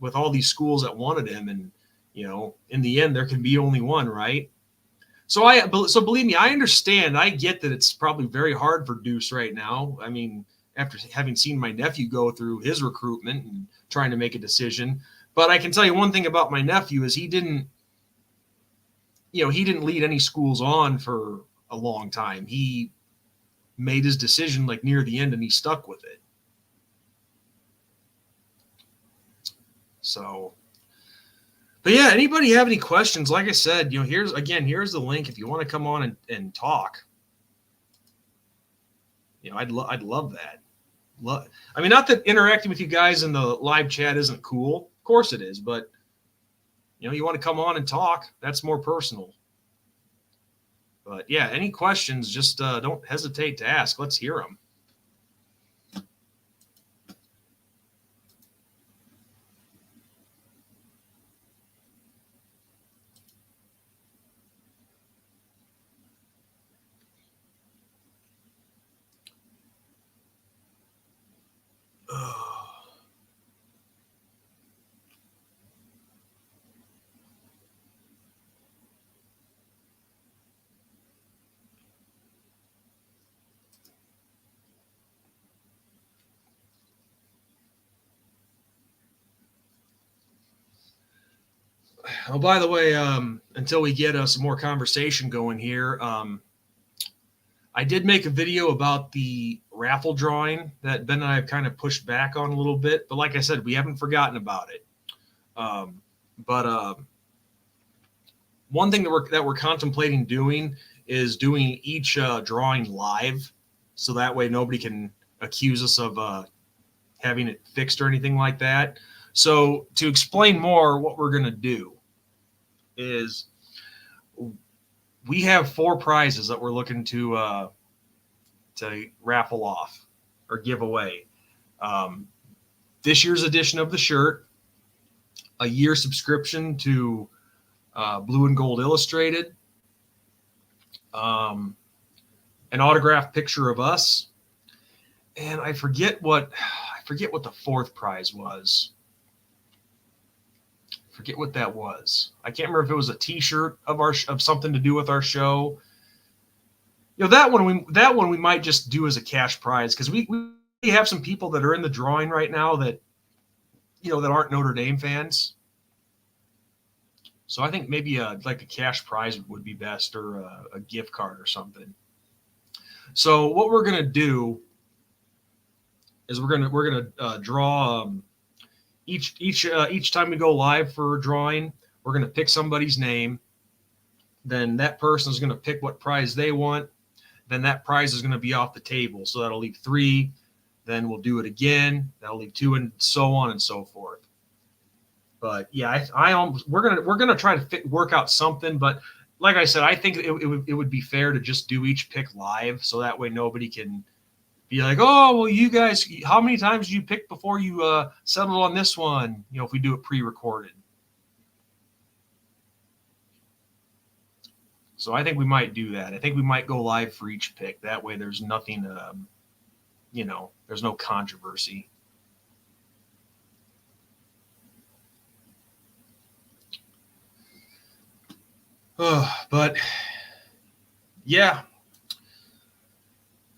S2: with all these schools that wanted him, and in the end, there can be only one, right? So believe me, I understand. I get that it's probably very hard for Deuce right now. I mean, after having seen my nephew go through his recruitment and trying to make a decision. But I can tell you one thing about my nephew is he didn't lead any schools on for a long time. He made his decision like near the end, and he stuck with it. So, but yeah, anybody have any questions? Like I said, here's the link if you want to come on and talk. I'd love that. I mean, not that interacting with you guys in the live chat isn't cool. Of course it is, but you want to come on and talk, that's more personal. But yeah, any questions, just don't hesitate to ask. Let's hear them. Oh, by the way, until we get some more conversation going here, I did make a video about the raffle drawing that Ben and I have kind of pushed back on a little bit. But like I said, we haven't forgotten about it. But one thing that we're contemplating doing is doing each drawing live, so that way nobody can accuse us of having it fixed or anything like that. So to explain more, what we're going to do is we have 4 prizes that we're looking to raffle off or give away. This year's edition of the shirt, a year subscription to Blue and Gold Illustrated, an autographed picture of us, and I forget what the 4th prize was. Forget what that was. I can't remember if it was a T-shirt of something to do with our show. That one we might just do as a cash prize, because we have some people that are in the drawing right now that that aren't Notre Dame fans. So I think maybe like a cash prize would be best, or a gift card or something. So what we're gonna do is we're gonna draw each time we go live for a drawing. We're gonna pick somebody's name. Then that person is gonna pick what prize they want. Then that prize is gonna be off the table. So that'll leave 3. Then we'll do it again. That'll leave 2, and so on and so forth. But yeah, we're gonna try to work out something. But like I said, I think it would be fair to just do each pick live, so that way nobody can be like, oh, well, you guys, how many times did you pick before you settled on this one? If we do it pre-recorded. So I think we might do that. I think we might go live for each pick. That way there's nothing, there's no controversy. But yeah,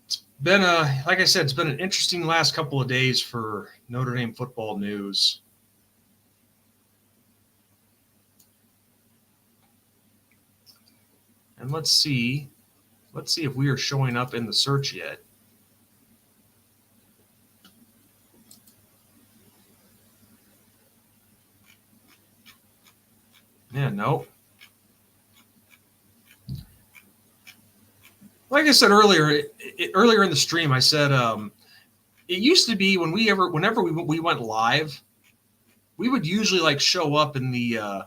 S2: it's been like I said, it's been an interesting last couple of days for Notre Dame football news. And let's see if we are showing up in the search yet. Yeah, no. Like I said earlier in the stream, I said it used to be whenever we went live, we would usually show up in the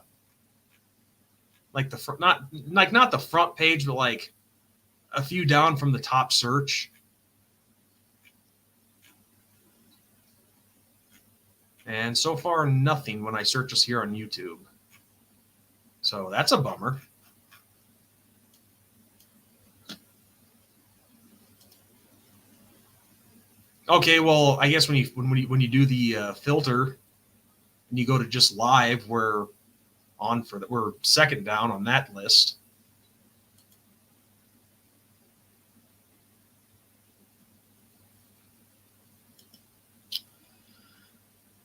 S2: the front, not the front page, but a few down from the top search. And so far, nothing when I search us here on YouTube. So that's a bummer. Okay, well, I guess when you do the filter and you go to just live, we're second down on that list.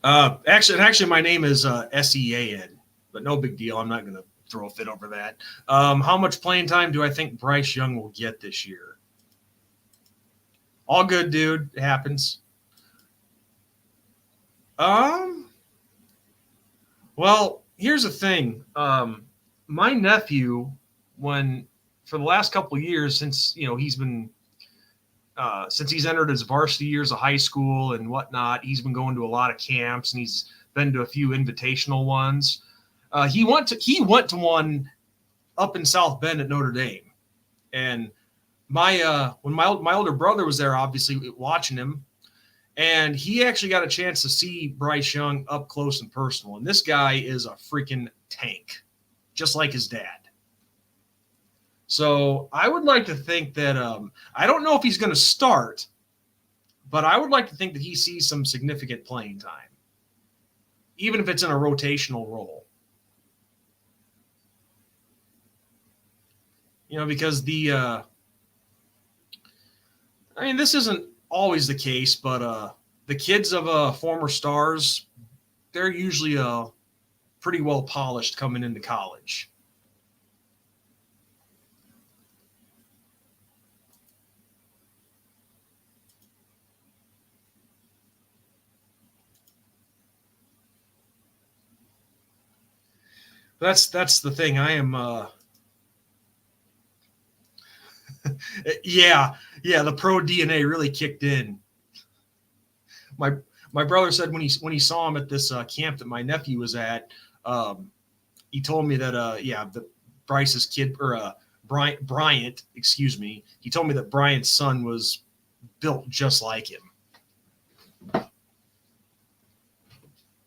S2: Actually, my name is SEAN, but no big deal. I'm not going to throw a fit over that. How much playing time do I think Bryce Young will get this year? All good, dude. It happens. Well, here's the thing. My nephew, for the last couple of years, since he's been since he's entered his varsity years of high school and whatnot, he's been going to a lot of camps, and he's been to a few invitational ones. He went to one up in South Bend at Notre Dame, and when my older brother was there, obviously watching him, and he actually got a chance to see Bryce Young up close and personal. And this guy is a freaking tank, just like his dad. So I would like to think that I don't know if he's going to start, but I would like to think that he sees some significant playing time, even if it's in a rotational role. Because this isn't always the case, but the kids of former stars, they're usually pretty well polished coming into college. That's the thing. I am yeah, the pro DNA really kicked in. My brother said when he saw him at this camp that my nephew was at, he told me that the Bryce's kid or Bryant, excuse me, he told me that Bryant's son was built just like him.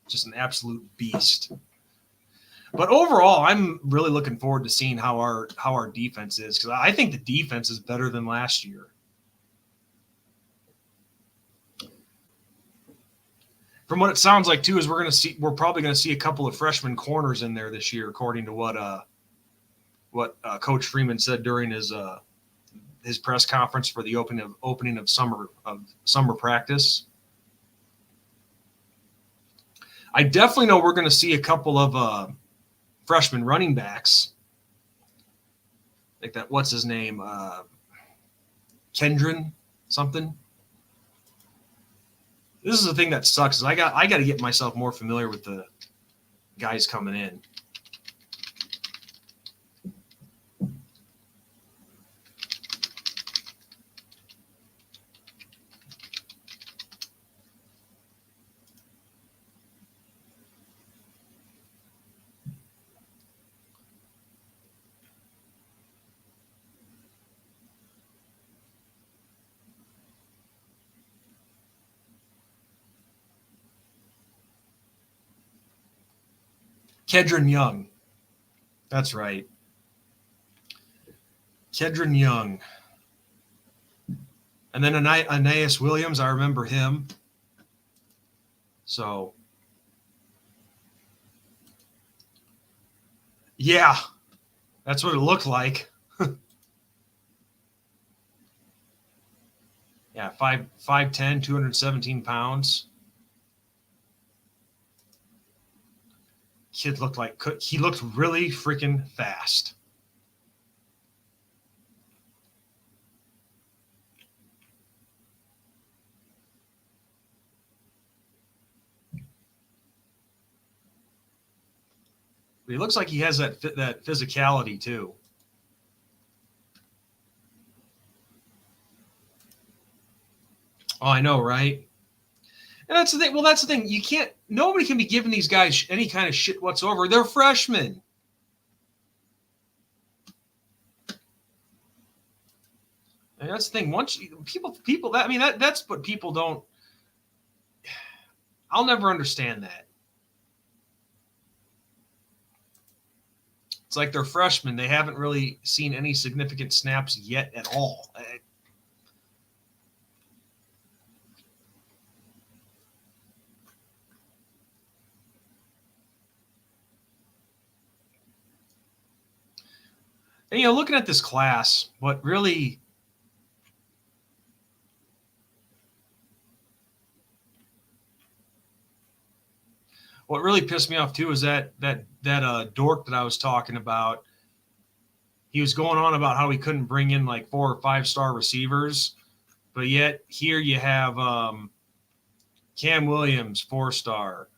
S2: Just an absolute beast. But overall, I'm really looking forward to seeing how our defense is, because I think the defense is better than last year. From what it sounds like too, is we're probably going to see a couple of freshman corners in there this year, according to what Coach Freeman said during his press conference for the opening of summer practice. I definitely know we're going to see a couple of freshman running backs, like that. What's his name? Kendron something. This is the thing that sucks. Is I got to get myself more familiar with the guys coming in. Kedron Young. That's right. Kedron Young. And then Aeneas Williams, I remember him. So, yeah, that's what it looked like. Yeah, 5'10", 217 pounds. Kid looked really freaking fast. But he looks like he has that physicality too. Oh, I know, right? And that's the thing. Well, that's the thing. Nobody can be giving these guys any kind of shit whatsoever. They're freshmen. And that's the thing. Once that's what people don't. I'll never understand that. It's like they're freshmen. They haven't really seen any significant snaps yet at all. And, looking at this class, what really pissed me off too is that dork that I was talking about. He was going on about how he couldn't bring in like 4 or 5 star receivers, but yet here you have Cam Williams, 4-star,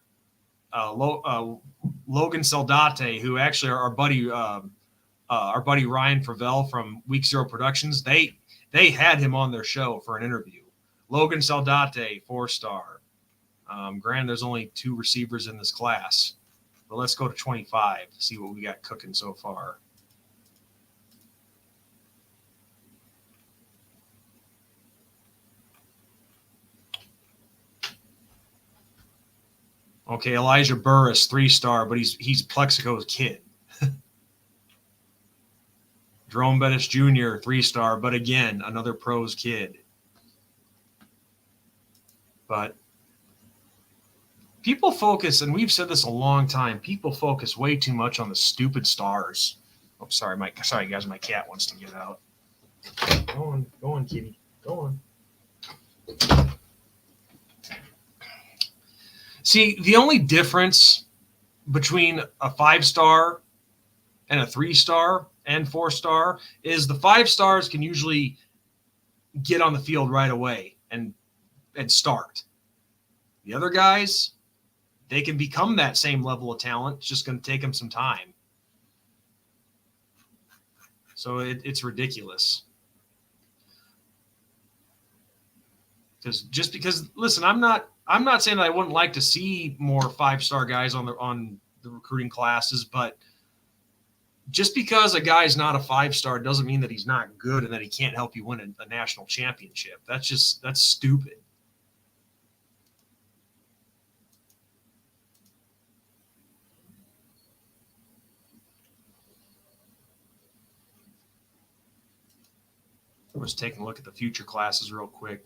S2: Logan Saldate, who actually are our buddy Ryan Fravel from Week 0 Productions. They had him on their show for an interview. Logan Saldate, 4-star. Granted, there's only 2 receivers in this class, but let's go to 25 to see what we got cooking so far. Okay, Elijah Burris, 3-star, but he's Plexico's kid. Jerome Bettis Jr., 3-star, but again, another pro's kid. But people focus, and we've said this a long time, people focus way too much on the stupid stars. Oh, sorry guys, my cat wants to get out. Go on, kitty. Go on. See, the only difference between a 5-star and a 3-star and 4-star is the 5 stars can usually get on the field right away and start. The other guys, they can become that same level of talent. It's just going to take them some time. So it's ridiculous. Because listen, I'm not saying that I wouldn't like to see more 5-star guys on the recruiting classes, but just because a guy's not a 5-star doesn't mean that he's not good and that he can't help you win a national championship. That's stupid. I was taking a look at the future classes real quick.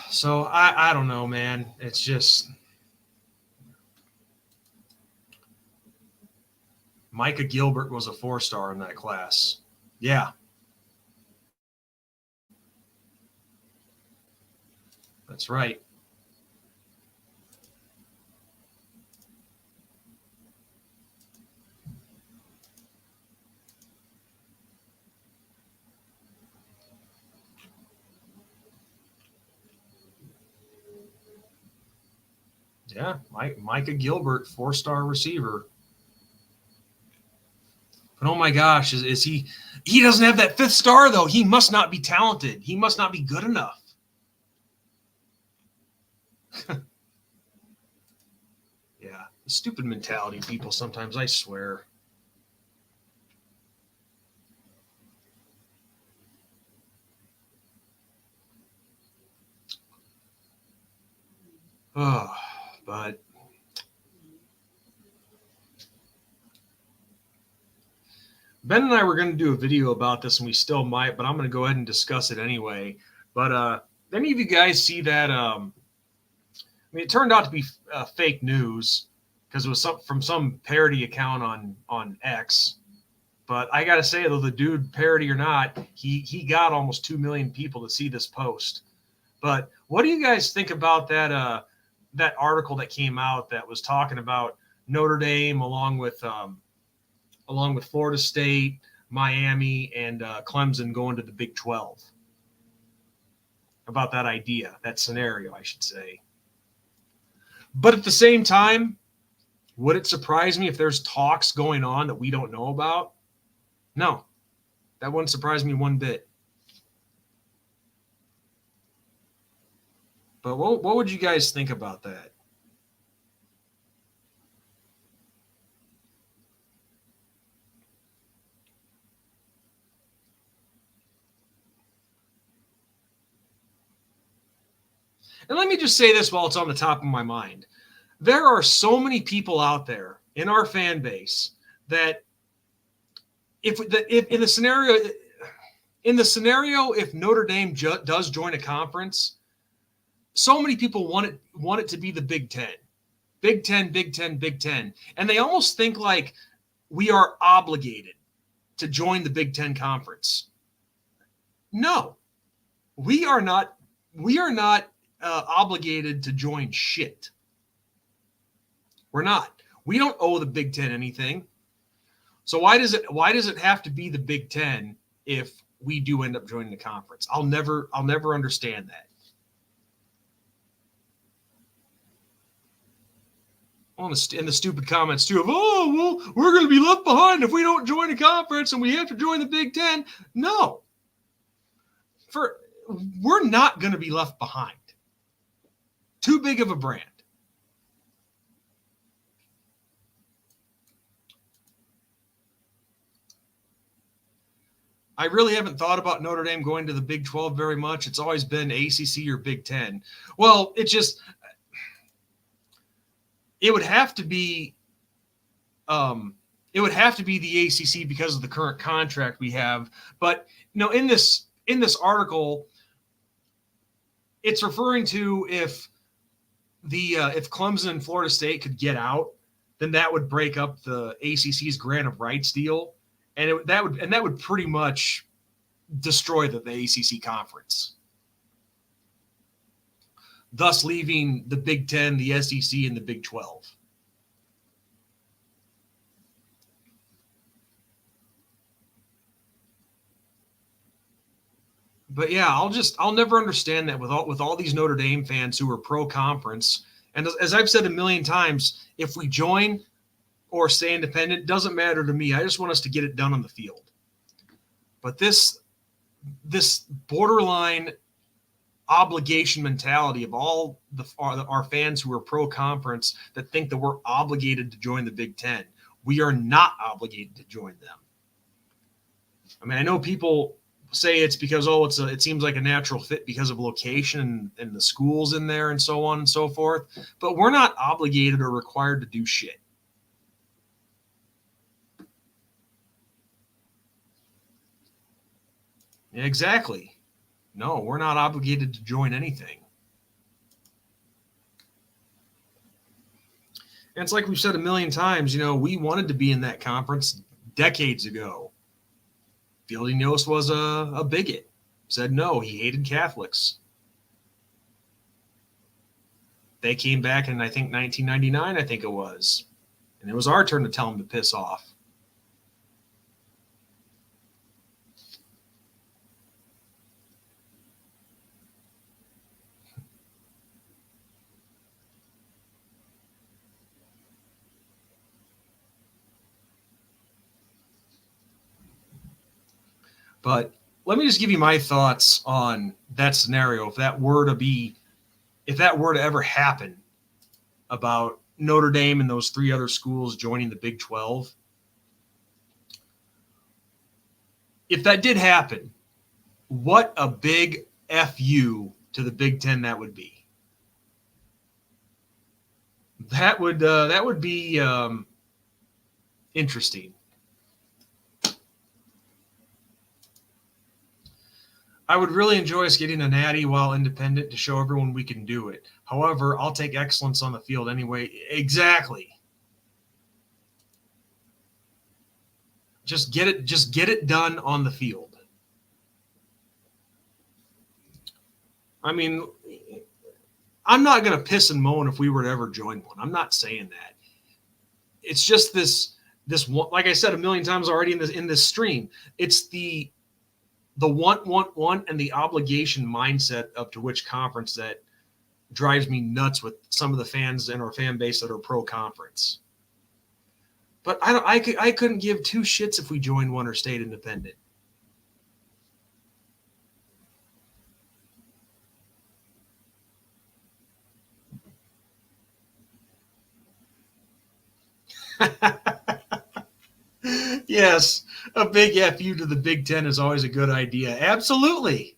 S2: So I don't know, man. It's just Micah Gilbert was a 4-star in that class. Yeah. That's right. Yeah, Micah Gilbert, 4-star receiver. But oh my gosh, is he? He doesn't have that 5th star though. He must not be talented. He must not be good enough. Yeah, the stupid mentality people sometimes. I swear. Oh, but Ben and I were going to do a video about this, and we still might, but I'm going to go ahead and discuss it anyway. But any of you guys see that? I mean, it turned out to be fake news because it was from some parody account on X. But I got to say, though, the dude, parody or not, he got almost 2 million people to see this post. But what do you guys think about that that article that came out that was talking about Notre Dame along with Florida State, Miami, and Clemson going to the Big 12? About that idea, that scenario, I should say. But at the same time, would it surprise me if there's talks going on that we don't know about? No, that wouldn't surprise me one bit. But what would you guys think about that? And let me just say this while it's on the top of my mind. There are so many people out there in our fan base that if in the scenario if Notre Dame does join a conference, so many people want it to be the Big Ten. Big Ten, Big Ten, Big Ten. And they almost think like we are obligated to join the Big Ten conference. No, we are not obligated to join shit. We're not. We don't owe the Big Ten anything. So why does it have to be the Big Ten if we do end up joining the conference? I'll never understand that. In the stupid comments too of, oh, well, we're going to be left behind if we don't join a conference and we have to join the Big Ten. No. We're not going to be left behind. Too big of a brand. I really haven't thought about Notre Dame going to the Big 12 very much. It's always been ACC or Big 10. Well, it would have to be the ACC because of the current contract we have. But in this article, it's referring to if Clemson and Florida State could get out, then that would break up the ACC's grant of rights deal, and that would pretty much destroy the ACC conference, thus leaving the Big Ten, the SEC, and the Big 12. But yeah, I'll never understand that with all these Notre Dame fans who are pro conference. And as I've said a million times, if we join, or stay independent doesn't matter to me. I just want us to get it done on the field. But this borderline obligation mentality of all our fans who are pro-conference that think that we're obligated to join the Big Ten. We are not obligated to join them. I mean, I know people say it's because, it seems like a natural fit because of location and the schools in there and so on and so forth. But we're not obligated or required to do shit. Exactly. No, we're not obligated to join anything. And it's like we've said a million times, we wanted to be in that conference decades ago. Fielding Yost was a bigot. Said no, he hated Catholics. They came back in, I think, 1999, I think it was. And it was our turn to tell him to piss off. But let me just give you my thoughts on that scenario. If that were to ever happen, about Notre Dame and those three other schools joining the Big 12. If that did happen, what a big FU to the Big Ten that would be. That would be interesting. I would really enjoy us getting a natty while independent to show everyone we can do it. However, I'll take excellence on the field anyway. Exactly. Just get it done on the field. I mean, I'm not going to piss and moan if we were to ever join one. I'm not saying that. It's just this one, like I said a million times already in this stream, it's the want, and the obligation mindset up to which conference that drives me nuts with some of the fans in our fan base that are pro-conference. But I couldn't give two shits if we joined one or stayed independent. Yes, a big FU to the Big Ten is always a good idea. Absolutely.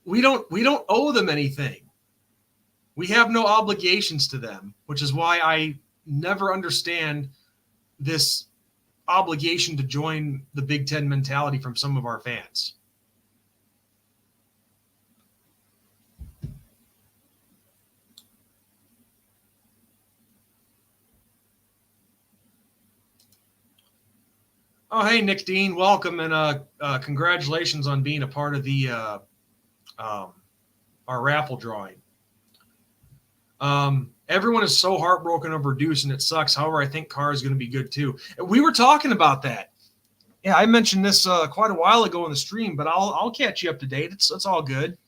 S2: We don't owe them anything. We have no obligations to them, which is why I never understand this obligation to join the Big Ten mentality from some of our fans. Oh, hey, Nick Dean, welcome, and congratulations on being a part of the our raffle drawing. Everyone is so heartbroken over Deuce, and it sucks. However, I think Carr is going to be good too. We were talking about that. Yeah, I mentioned this quite a while ago in the stream, but I'll catch you up to date. It's all good.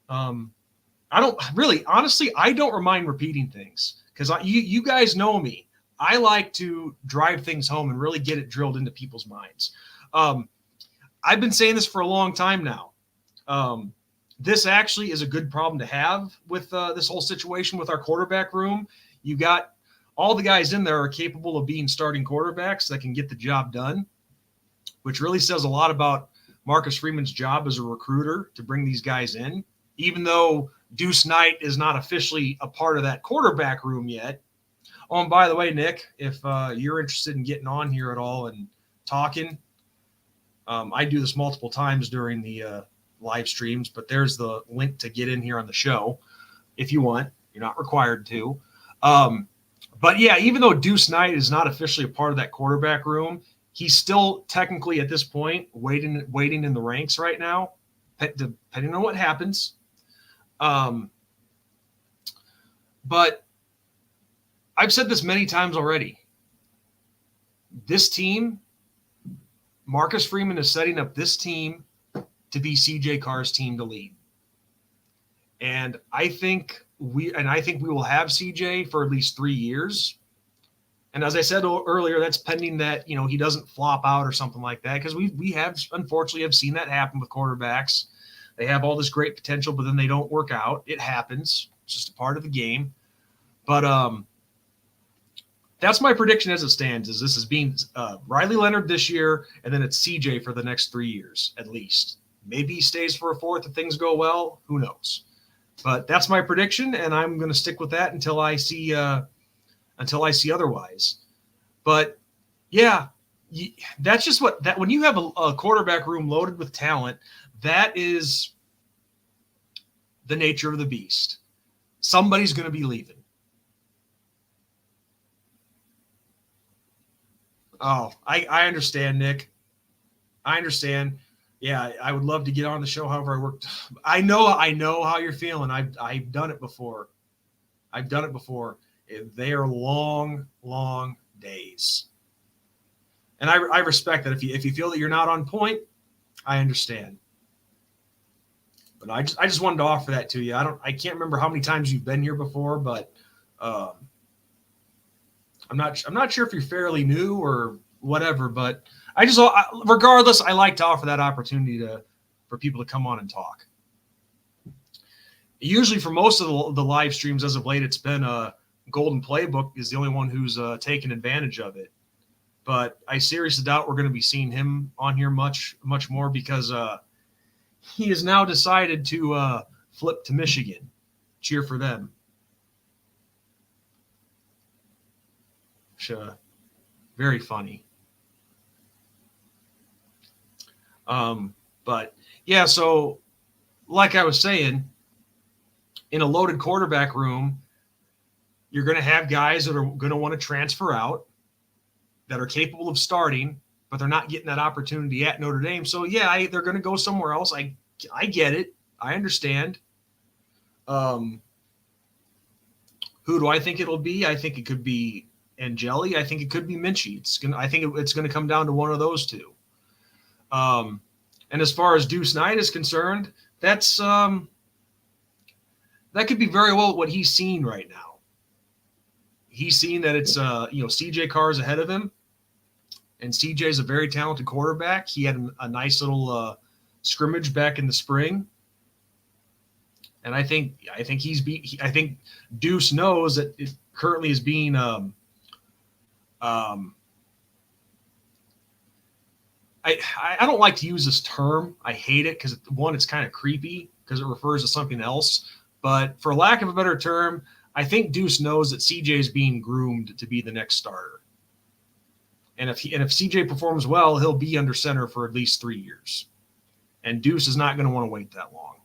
S2: I don't really, honestly, I don't mind repeating things because you guys know me. I like to drive things home and really get it drilled into people's minds. I've been saying this for a long time now. This actually is a good problem to have with this whole situation with our quarterback room. You got all the guys in there are capable of being starting quarterbacks that can get the job done, which really says a lot about Marcus Freeman's job as a recruiter to bring these guys in. Even though Deuce Knight is not officially a part of that quarterback room yet. Oh, and by the way, Nick, if you're interested in getting on here at all and talking, I do this multiple times during the live streams, but there's the link to get in here on the show if you want. You're not required to. But yeah, even though Deuce Knight is not officially a part of that quarterback room, he's still technically at this point waiting in the ranks right now, depending on what happens. But I've said this many times already. This team, Marcus Freeman is setting up this team to be CJ Carr's team to lead. And I think I think we will have CJ for at least 3 years. And as I said earlier, that's pending that, he doesn't flop out or something like that, because we have unfortunately have seen that happen with quarterbacks. They have all this great potential, but then they don't work out. It happens. It's just a part of the game. But that's my prediction as it stands, is this is being Riley Leonard this year, and then it's CJ for the next 3 years at least. Maybe he stays for a fourth if things go well. Who knows? But that's my prediction, and I'm going to stick with that until I see otherwise. But yeah, that's just when you have a quarterback room loaded with talent, that is the nature of the beast. Somebody's going to be leaving. Oh, I understand, Nick. I understand. Yeah, I would love to get on the show. However, I worked. I know how you're feeling. I've done it before. They are long, long days, and I respect that. If you feel that you're not on point, I understand. But I just wanted to offer that to you. I can't remember how many times you've been here before, but I'm not sure if you're fairly new or whatever. But regardless, I like to offer that opportunity for people to come on and talk. Usually, for most of the live streams as of late, it's been Golden Playbook is the only one who's taken advantage of it. But I seriously doubt we're going to be seeing him on here much more, because he has now decided to flip to Michigan. Cheer for them. Very funny. But yeah, so like I was saying, in a loaded quarterback room, you're going to have guys that are going to want to transfer out, that are capable of starting, but they're not getting that opportunity at Notre Dame. So yeah, they're going to go somewhere else. I get it. I understand. Who do I think it'll be? I think it could be Angeli. I think it could be Minchie. I think it's going to come down to one of those two. And as far as Deuce Knight is concerned, that could be very well what he's seen right now. He's seen that it's CJ Carr's ahead of him, and CJ is a very talented quarterback. He had a nice little scrimmage back in the spring, and I think Deuce knows that it currently is being I don't like to use this term. I hate it because, one, it's kind of creepy because it refers to something else. But for lack of a better term, I think Deuce knows that CJ is being groomed to be the next starter. And if CJ performs well, he'll be under center for at least 3 years. And Deuce is not going to want to wait that long.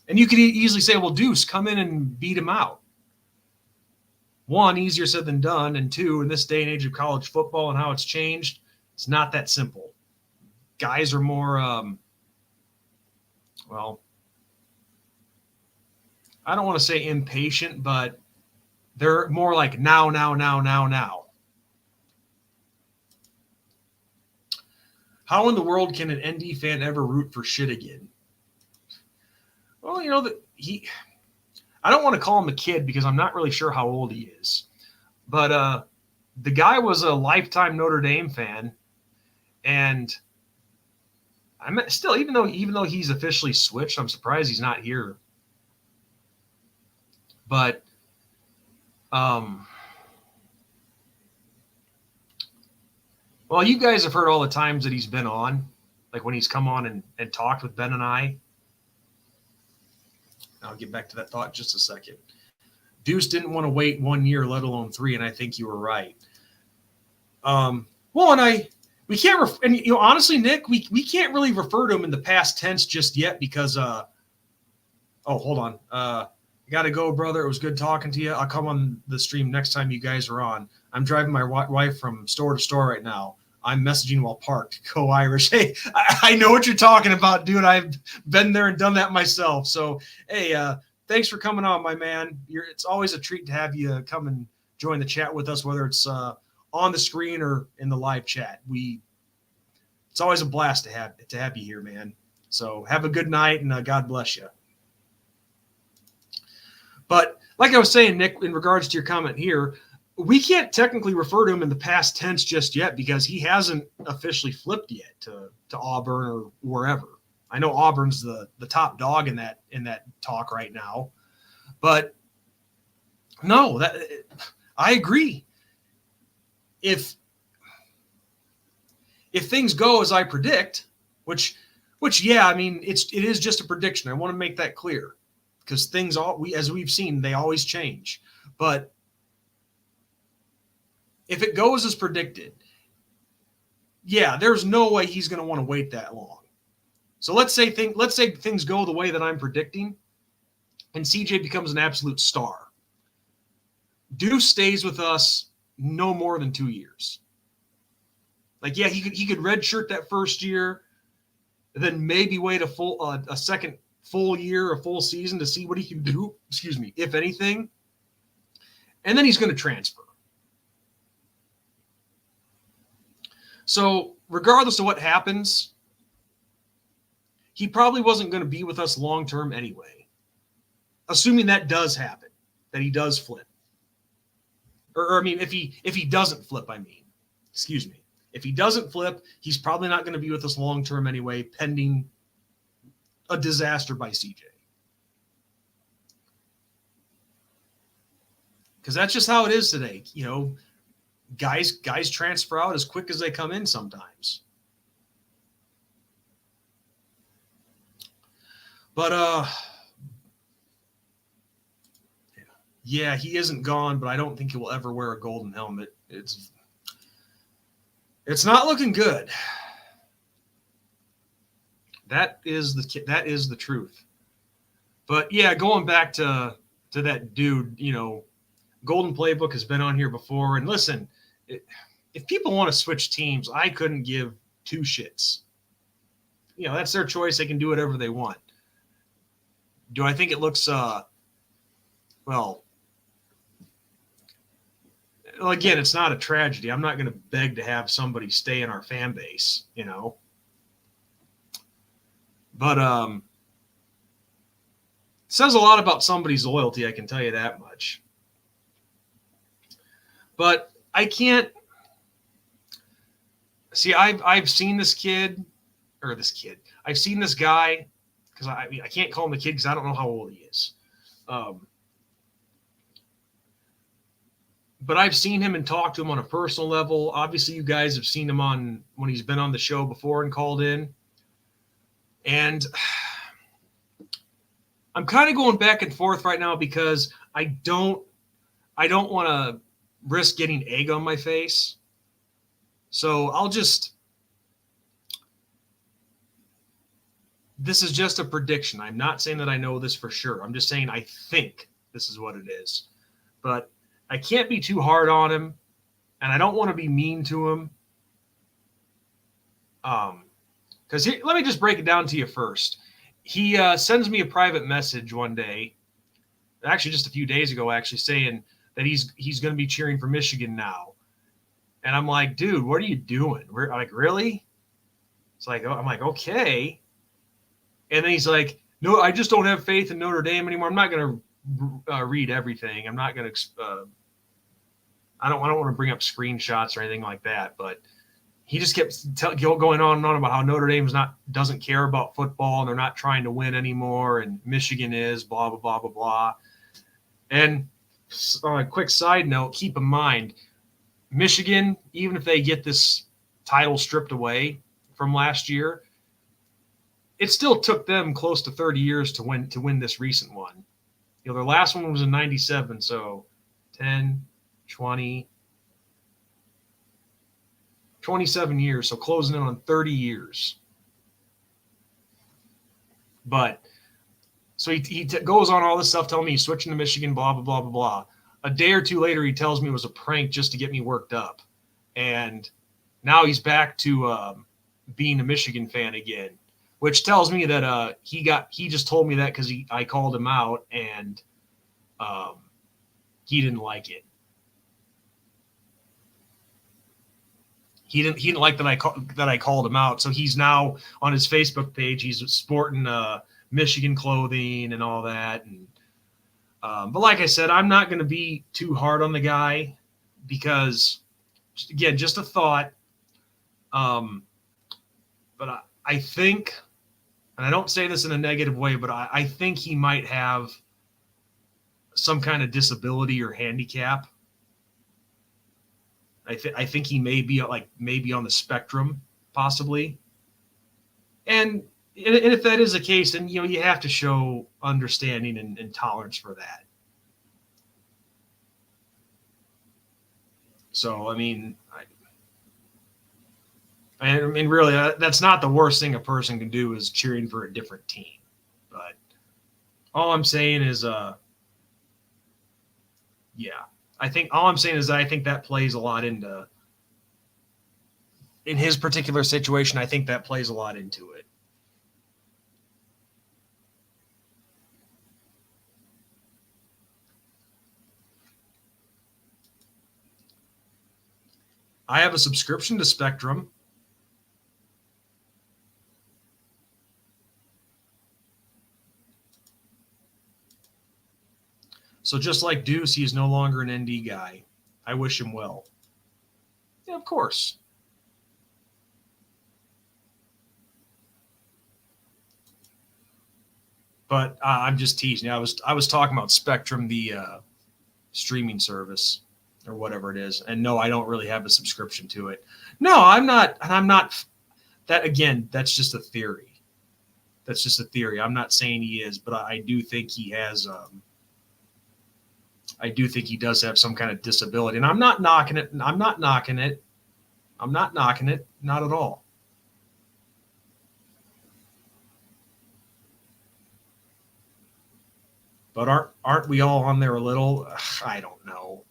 S2: And you could easily say, well, Deuce, come in and beat him out. One, easier said than done. And two, in this day and age of college football and how it's changed, it's not that simple. Guys are more, I don't want to say impatient, but they're more like now. How in the world can an ND fan ever root for shit again? Well, I don't want to call him a kid because I'm not really sure how old he is. But the guy was a lifetime Notre Dame fan. And I'm still, even though he's officially switched, I'm surprised he's not here. But well, you guys have heard all the times that he's been on, like when he's come on and talked with Ben and I. I'll get back to that thought in just a second. Deuce didn't want to wait 1 year, let alone 3, and I think you were right. We can't, honestly, Nick, we can't really refer to him in the past tense just yet because, hold on. I got to go, brother. It was good talking to you. I'll come on the stream next time you guys are on. I'm driving my wife from store to store right now. I'm messaging while parked. Go Irish. Hey, I know what you're talking about, dude. I've been there and done that myself. So, hey, thanks for coming on, my man. It's always a treat to have you come and join the chat with us, whether it's on the screen or in the live chat. It's always a blast to have you here, man. So have a good night, and God bless you. But like I was saying, Nick, in regards to your comment here, we can't technically refer to him in the past tense just yet because he hasn't officially flipped yet to Auburn or wherever. I know Auburn's the top dog in that talk right now, but no, that I agree. If things go as I predict, which yeah, I mean it is just a prediction. I want to make that clear because things as we've seen, they always change. But if it goes as predicted, yeah, there's no way he's going to want to wait that long. So let's say things go the way that I'm predicting, and CJ becomes an absolute star. Deuce stays with us no more than 2 years. Like, yeah, he could redshirt that first year, then maybe wait a second full year, a full season to see what he can do. Excuse me, if anything, and then he's going to transfer. So regardless of what happens, he probably wasn't going to be with us long term anyway. Assuming that does happen, that he does flip. Or I mean, if he doesn't flip, excuse me. If he doesn't flip, he's probably not going to be with us long term anyway, pending a disaster by CJ. Because that's just how it is today. You know, guys transfer out as quick as they come in sometimes. But yeah, he isn't gone, but I don't think he will ever wear a golden helmet. It's not looking good. That is the truth. But yeah, going back to that dude, you know, Golden Playbook has been on here before. And listen, if people want to switch teams, I couldn't give two shits. You know, that's their choice. They can do whatever they want. Do I think it looks well, again, it's not a tragedy. I'm not going to beg to have somebody stay in our fan base, you know. But it says a lot about somebody's loyalty, I can tell you that much. But I can't see. I've seen this kid. I've seen this guy because I can't call him a kid because I don't know how old he is. But I've seen him and talked to him on a personal level. Obviously, you guys have seen him when he's been on the show before and called in. And I'm kind of going back and forth right now because I don't want to risk getting egg on my face. So this is just a prediction. I'm not saying that I know this for sure. I'm just saying I think this is what it is. But I can't be too hard on him, and I don't want to be mean to him. Because let me just break it down to you first. He sends me a private message one day, actually just a few days ago, actually saying that he's going to be cheering for Michigan now. And I'm like, dude, what are you doing? We're like, really? It's like, I'm like, okay. And then he's like, no, I just don't have faith in Notre Dame anymore. I'm not going to read everything. I'm not going to. I don't want to bring up screenshots or anything like that. But he just kept going on and on about how Notre Dame doesn't care about football and they're not trying to win anymore, and Michigan is blah blah blah blah blah. And on a quick side note, keep in mind, Michigan, even if they get this title stripped away from last year, it still took them close to 30 years to win this recent one. You know, their last one was in 97, so 10, 20, 27 years, so closing in on 30 years. But so he goes on all this stuff telling me he's switching to Michigan, blah, blah, blah, blah, blah. A day or two later, he tells me it was a prank just to get me worked up. And now he's back to being a Michigan fan again, which tells me that he just told me that because I called him out and he didn't like it. He didn't like that I called him out. So he's now on his Facebook page. He's sporting Michigan clothing and all that. And But like I said, I'm not going to be too hard on the guy because, again, just a thought. But I think, and I don't say this in a negative way, but I think he might have some kind of disability or handicap. I think he may be maybe on the spectrum, possibly. And if that is the case, then you have to show understanding and tolerance for that. So I mean, really, that's not the worst thing a person can do is cheering for a different team. But all I'm saying is, yeah, I think all I'm saying is that I think that plays a lot in his particular situation. I think that plays a lot into it. I have a subscription to Spectrum. So just like Deuce, he is no longer an ND guy. I wish him well. Yeah, of course. But I'm just teasing. I was talking about Spectrum, the streaming service or whatever it is. And no, I don't really have a subscription to it. No, I'm not. And I'm not. That again, that's just a theory. That's just a theory. I'm not saying he is, but I do think he has. I do think he does have some kind of disability, and I'm not knocking it. I'm not knocking it. I'm not knocking it. Not at all. But aren't we all on there a little? I don't know.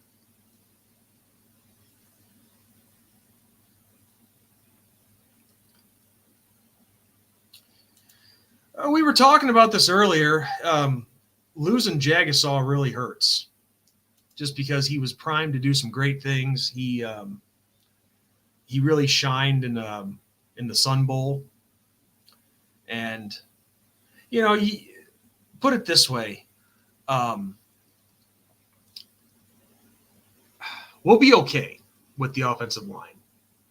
S2: We were talking about this earlier. Losing Jagasaw really hurts, just because he was primed to do some great things. He really shined in the Sun Bowl, and put it this way. We'll be okay with the offensive line.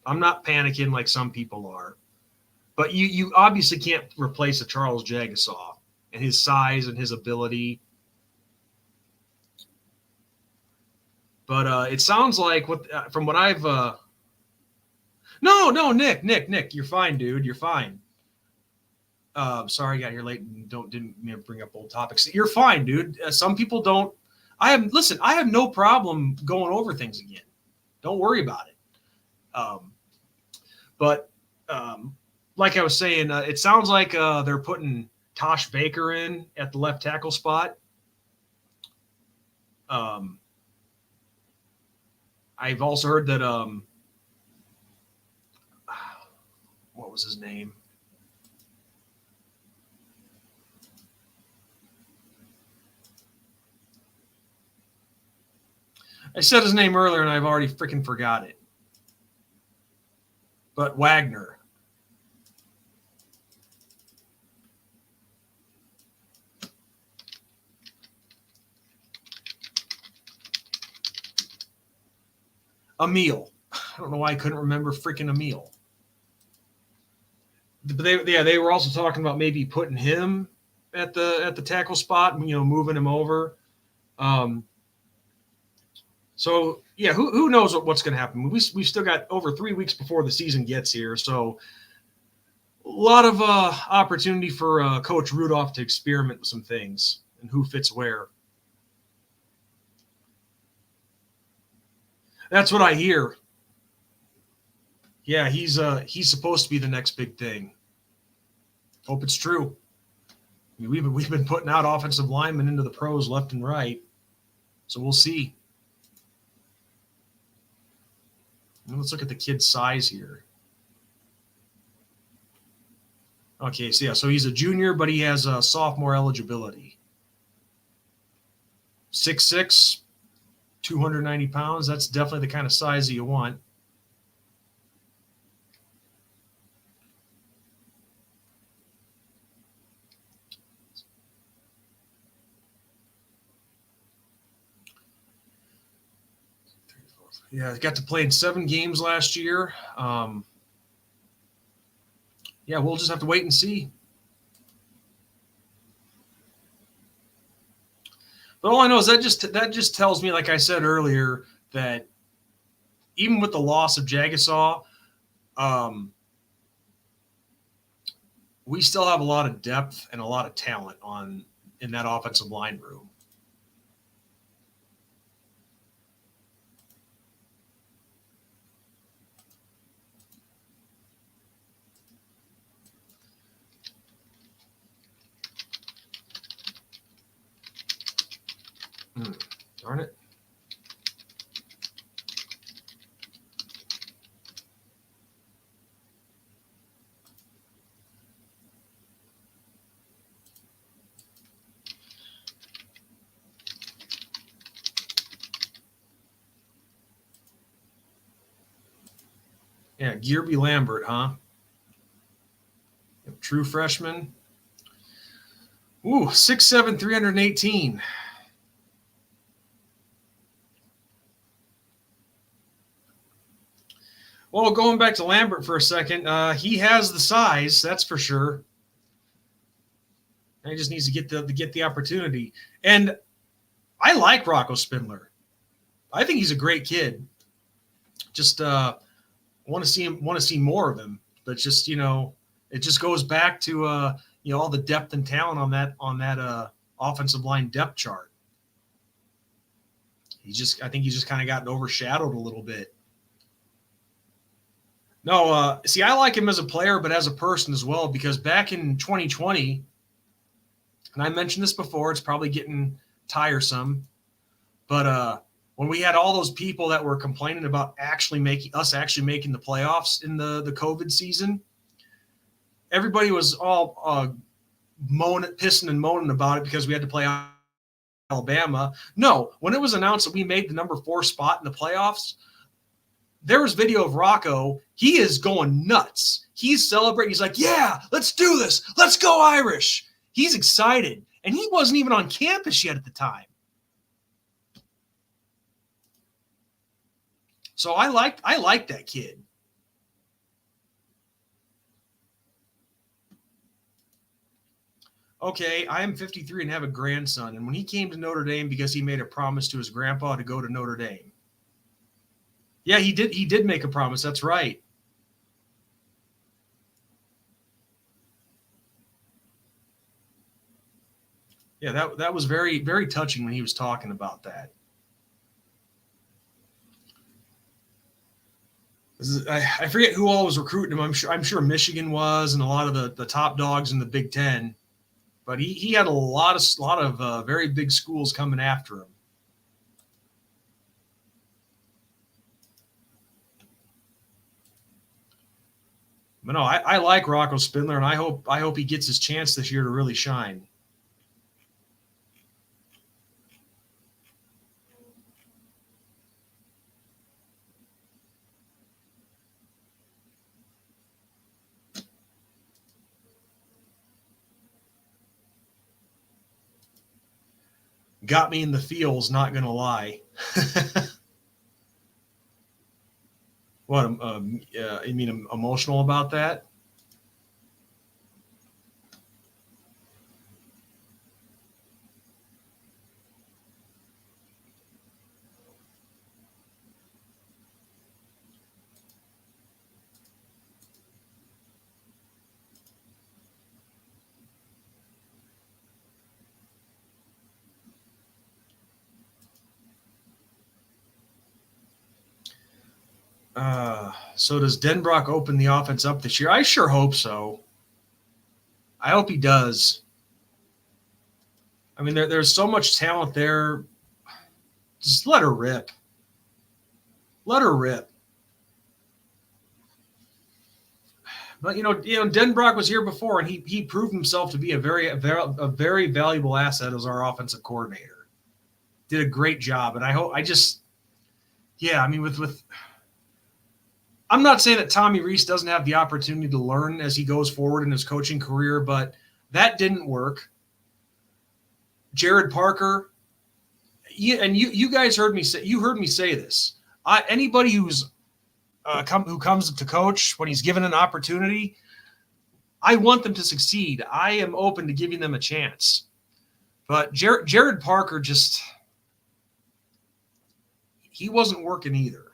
S2: I'm not panicking like some people are. But you obviously can't replace a Charles Jagasaw and his size and his ability. But it sounds like from what I've no, Nick, you're fine, dude. You're fine. Sorry, I got here late and didn't bring up old topics. You're fine, dude. Some people don't. I have no problem going over things again. Don't worry about it. But like I was saying, it sounds like they're putting Tosh Baker in at the left tackle spot. I've also heard that what was his name? I said his name earlier and I've already freaking forgot it. But Wagner. Emil. I don't know why I couldn't remember freaking Emil. But they were also talking about maybe putting him at the tackle spot, moving him over. So yeah, who knows what's going to happen? We've still got over 3 weeks before the season gets here, so a lot of opportunity for Coach Rudolph to experiment with some things and who fits where. That's what I hear. Yeah, he's supposed to be the next big thing. Hope it's true. I mean, we've been putting out offensive linemen into the pros left and right, so we'll see. And let's look at the kid's size here. Okay, so he's a junior, but he has a sophomore eligibility. 6'6", 290 pounds. That's definitely the kind of size that you want. Yeah, got to play in 7 games last year. Yeah, we'll just have to wait and see. But all I know is that just tells me, like I said earlier, that even with the loss of Jagasaw, um, we still have a lot of depth and a lot of talent in that offensive line room. Darn it. Yeah, Gearby Lambert, huh? True freshman. Ooh, 6'7", 318. Well, going back to Lambert for a second, he has the size, that's for sure. And he just needs to get the opportunity. And I like Rocco Spindler. I think he's a great kid. Just want to see more of him. But just it just goes back to all the depth and talent on that offensive line depth chart. I think he's just kind of gotten overshadowed a little bit. No, see, I like him as a player, but as a person as well, because back in 2020, and I mentioned this before, it's probably getting tiresome, but when we had all those people that were complaining about actually making the playoffs in the COVID season, everybody was all pissing and moaning about it because we had to play Alabama. No, when it was announced that we made the number 4 spot in the playoffs, there was video of Rocco. He is going nuts. He's celebrating. He's like, yeah, let's do this. Let's go Irish. He's excited. And he wasn't even on campus yet at the time. So I like that kid. Okay, I am 53 and have a grandson. And when he came to Notre Dame because he made a promise to his grandpa to go to Notre Dame. Yeah, he did make a promise. That's right. Yeah, that was very, very touching when he was talking about that. I forget who all was recruiting him. I'm sure Michigan was, and a lot of the top dogs in the Big Ten. But he had a lot of very big schools coming after him. But no, I like Rocco Spindler, and I hope he gets his chance this year to really shine. Got me in the feels, not gonna lie. What? You mean emotional about that? So does Denbrock open the offense up this year? I sure hope so. I hope he does. I mean, there's so much talent there. Just let her rip. Let her rip. But Denbrock was here before, and he proved himself to be a very valuable asset as our offensive coordinator. Did a great job, and I mean, with I'm not saying that Tommy Rees doesn't have the opportunity to learn as he goes forward in his coaching career, but that didn't work. Jared Parker, you guys heard me say this. Anybody who's who comes to coach when he's given an opportunity, I want them to succeed. I am open to giving them a chance. But Jared Parker he wasn't working either.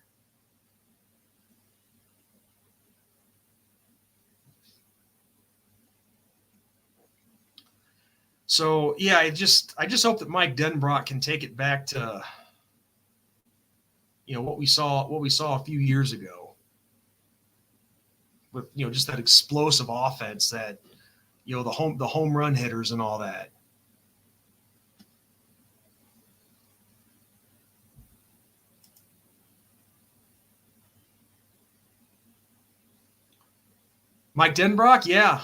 S2: So yeah, I just hope that Mike Denbrock can take it back to what we saw a few years ago with just that explosive offense that the home run hitters and all that. Mike Denbrock, yeah.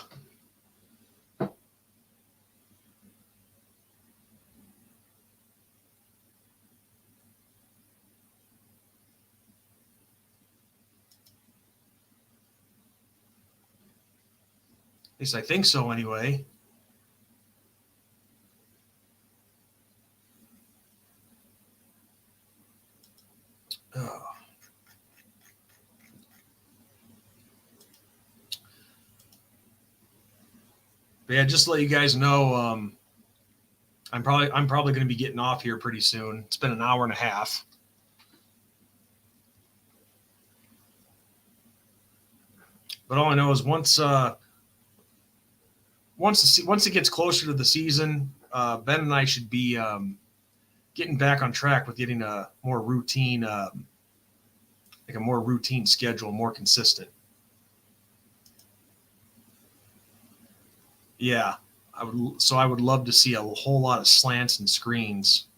S2: At least I think so anyway. Oh. But yeah, just to let you guys know, I'm probably going to be getting off here pretty soon. It's been an hour and a half. But all I know is once it gets closer to the season, Ben and I should be getting back on track with getting a more routine, schedule, more consistent. Yeah, I would love to see a whole lot of slants and screens.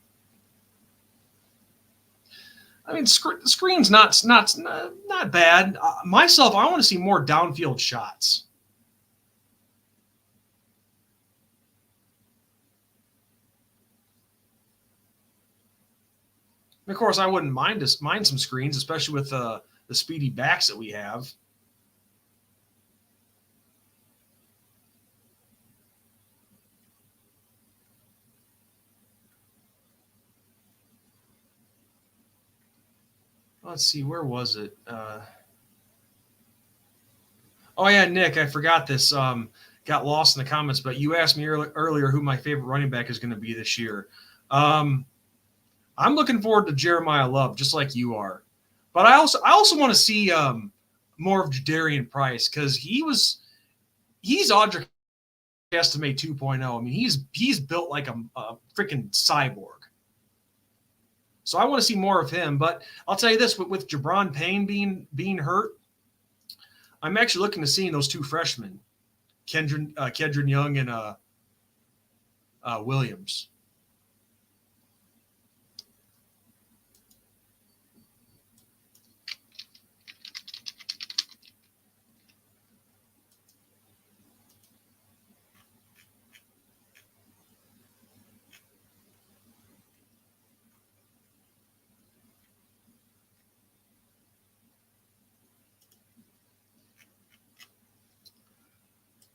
S2: I mean, screens not bad. Myself, I want to see more downfield shots. And of course, I wouldn't mind some screens, especially with the speedy backs that we have. Let's see, where was it? Oh yeah, Nick, I forgot this. Got lost in the comments, but you asked me earlier who my favorite running back is going to be this year. I'm looking forward to Jeremiah Love, just like you are. But I also want to see more of Jadarian Price because he's Audric Estimate 2.0. I mean, he's built like a freaking cyborg. So I want to see more of him. But I'll tell you this, with Jabron Payne being hurt, I'm actually looking to seeing those two freshmen, Kedron Young and Williams.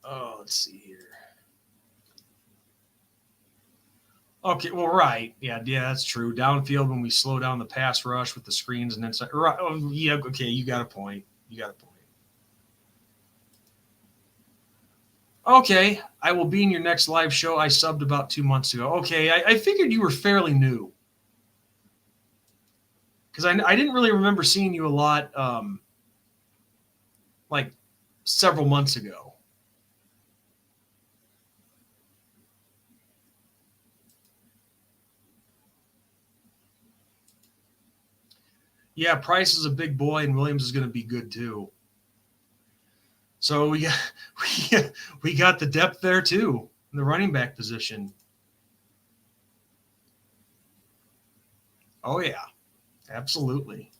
S2: Oh, let's see here. Okay, well, right. Yeah, that's true. Downfield when we slow down the pass rush with the screens and inside. Right. Oh, yeah, okay, you got a point. Okay, I will be in your next live show. I subbed about 2 months ago. Okay, I figured you were fairly new. Because I didn't really remember seeing you a lot like several months ago. Yeah, Price is a big boy, and Williams is going to be good too. So we got the depth there too in the running back position. Oh yeah, absolutely.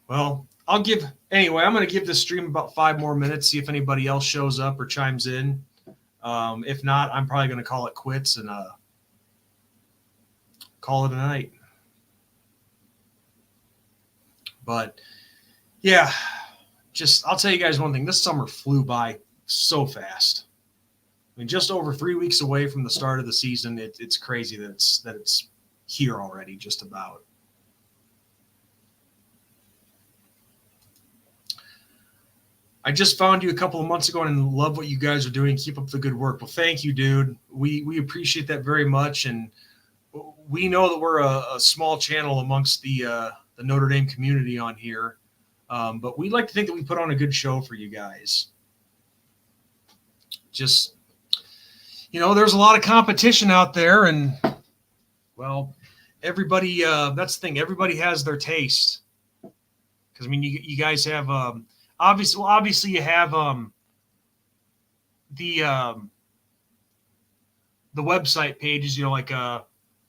S2: Well, I'm going to give this stream about 5 more minutes, see if anybody else shows up or chimes in. If not, I'm probably going to call it quits and call it a night. But yeah, I'll tell you guys one thing. This summer flew by so fast. I mean, just over 3 weeks away from the start of the season. It's crazy that it's here already, just about. I just found you a couple of months ago and love what you guys are doing. Keep up the good work. Well, thank you, dude. We appreciate that very much, and we know that we're a small channel amongst the Notre Dame community on here, but we'd like to think that we put on a good show for you guys. Just, there's a lot of competition out there, and well, everybody. That's the thing. Everybody has their taste. Because you guys have obviously you have the website pages, like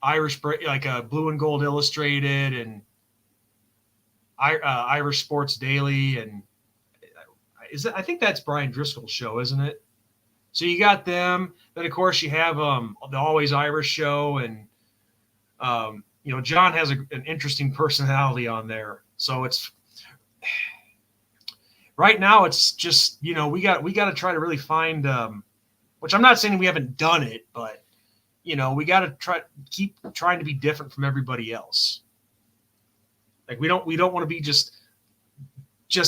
S2: Irish, like Blue and Gold Illustrated and Irish Sports Daily, and I think that's Brian Driscoll's show, isn't it? So you got them. Then of course you have the Always Irish show, and John has an interesting personality on there. So it's right now it's just we got to try to really find which I'm not saying we haven't done it, but we got to keep trying to be different from everybody else. Like we don't want to be just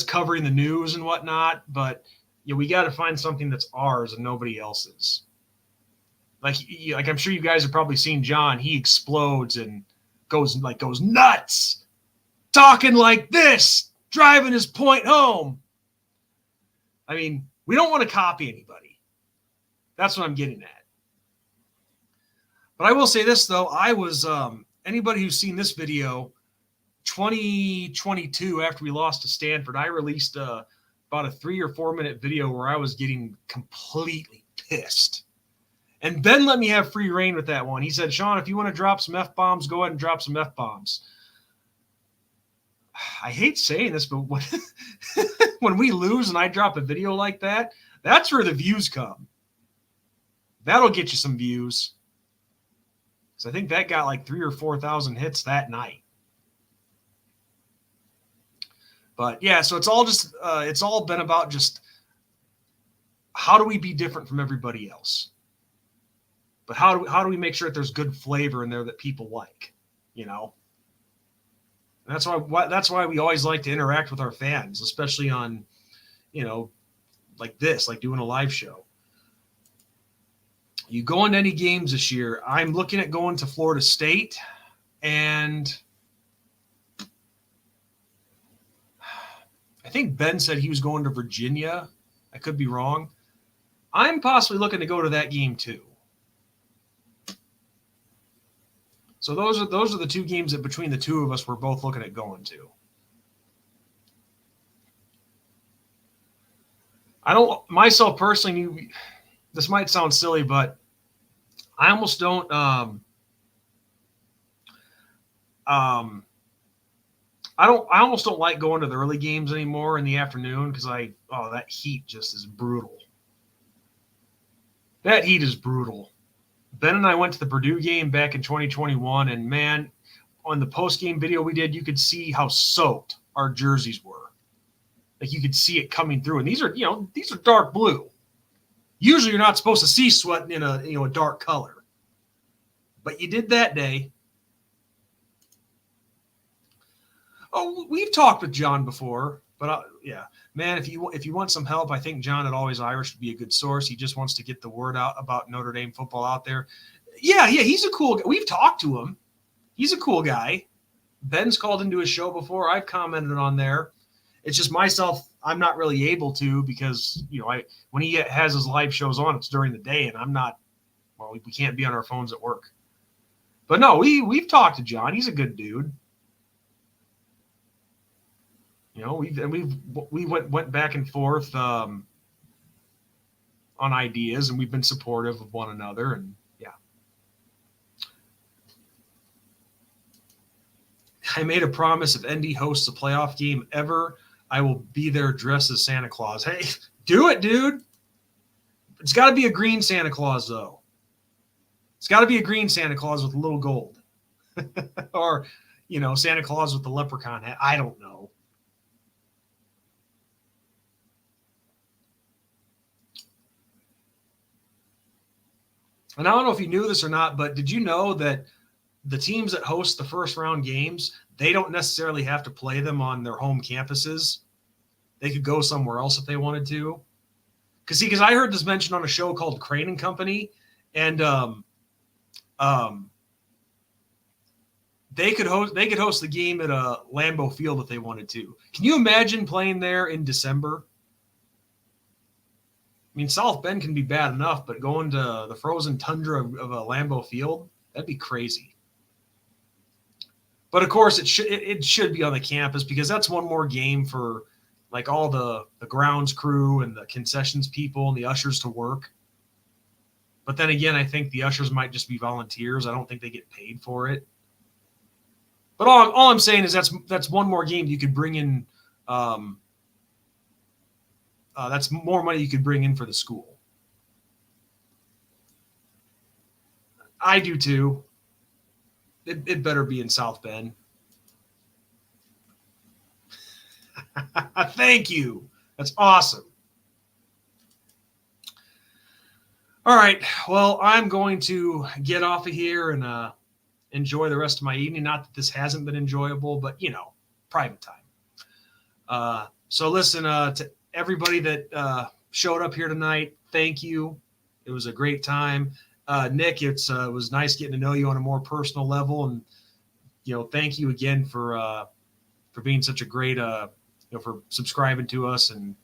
S2: covering the news and whatnot, but we got to find something that's ours and nobody else's. Like I'm sure you guys have probably seen John. He explodes and goes nuts, talking like this, driving his point home. I mean, we don't want to copy anybody. That's what I'm getting at. But I will say this, though. I was, anybody who's seen this video, 2022, after we lost to Stanford, I released about a 3 or 4 minute video where I was getting completely pissed. And Ben let me have free reign with that one. He said, Sean, if you want to drop some F-bombs, go ahead and drop some F-bombs. I hate saying this, but when we lose and I drop a video like that, that's where the views come. That'll get you some views. So I think that got like 3,000 or 4,000 hits that night. But yeah, so it's all been about just how do we be different from everybody else? But how do we make sure that there's good flavor in there that people like, And that's why we always like to interact with our fans, especially on, like this, like doing a live show. You go into any games this year, I'm looking at going to Florida State, and I think Ben said he was going to Virginia. I could be wrong. I'm possibly looking to go to that game too. So those are the two games that between the two of us we're both looking at going to. I don't myself personally. This might sound silly, but I almost don't. I almost don't like going to the early games anymore in the afternoon because that heat just is brutal. That heat is brutal. Ben and I went to the Purdue game back in 2021, and man, on the post-game video we did, you could see how soaked our jerseys were. Like you could see it coming through, and these are dark blue. Usually, you're not supposed to see sweat in a dark color, but you did that day. Oh, we've talked with John before, but yeah, man, if you want some help, I think John at Always Irish would be a good source. He just wants to get the word out about Notre Dame football out there. Yeah, he's a cool guy. We've talked to him. He's a cool guy. Ben's called into his show before. I've commented on there. It's just myself, I'm not really able to because, when he has his live shows on, it's during the day, and I'm not, we can't be on our phones at work. But no, we've talked to John. He's a good dude. We went back and forth on ideas, and we've been supportive of one another, and yeah. I made a promise if ND hosts a playoff game ever, I will be there dressed as Santa Claus. Hey, do it, dude. It's got to be a green Santa Claus, though. It's got to be a green Santa Claus with a little gold. Or, Santa Claus with the leprechaun hat. I don't know. And I don't know if you knew this or not, but did you know that the teams that host the first round games, they don't necessarily have to play them on their home campuses? they could go somewhere else if they wanted to. Because I heard this mentioned on a show called Crane and Company, and they could host the game at a Lambeau Field if they wanted to. Can you imagine playing there in December? I mean, South Bend can be bad enough, but going to the frozen tundra of a Lambeau Field, that'd be crazy. But of course, it should be on the campus because that's one more game for like all the grounds crew and the concessions people and the ushers to work. But then again, I think the ushers might just be volunteers. I don't think they get paid for it. But all I'm saying is that's one more game you could bring in. That's more money you could bring in for the school. I do too. It better be in South Bend. Thank you. That's awesome. All right. Well, I'm going to get off of here and enjoy the rest of my evening. Not that this hasn't been enjoyable, but, private time. So listen, to everybody that showed up here tonight, thank you. It was a great time. Nick, it was nice getting to know you on a more personal level. And, thank you again for being such a great, for subscribing to us and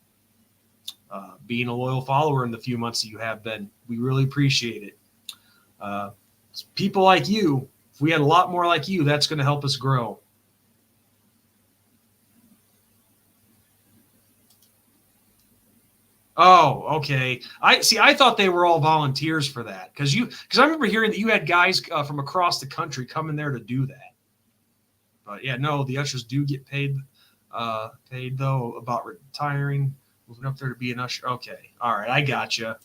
S2: being a loyal follower in the few months that you have been. We really appreciate it. People like you, if we had a lot more like you, that's going to help us grow. Oh, okay. I thought they were all volunteers for that because I remember hearing that you had guys from across the country coming there to do that. But yeah, no, the ushers do get paid though about retiring, moving up there to be an usher. Okay, all right, I gotcha.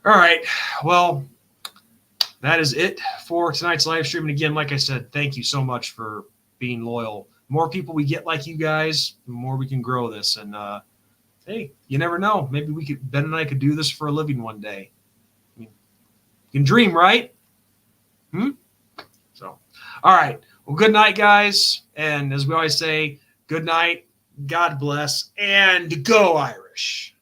S2: All right, well, that is it for tonight's live stream. And again, like I said, thank you so much for being loyal. The more people we get like you guys, the more we can grow this. And hey, you never know. Maybe Ben and I could do this for a living one day. I mean, you can dream, right? So, all right. Well, good night, guys. And as we always say, good night, God bless, and go Irish.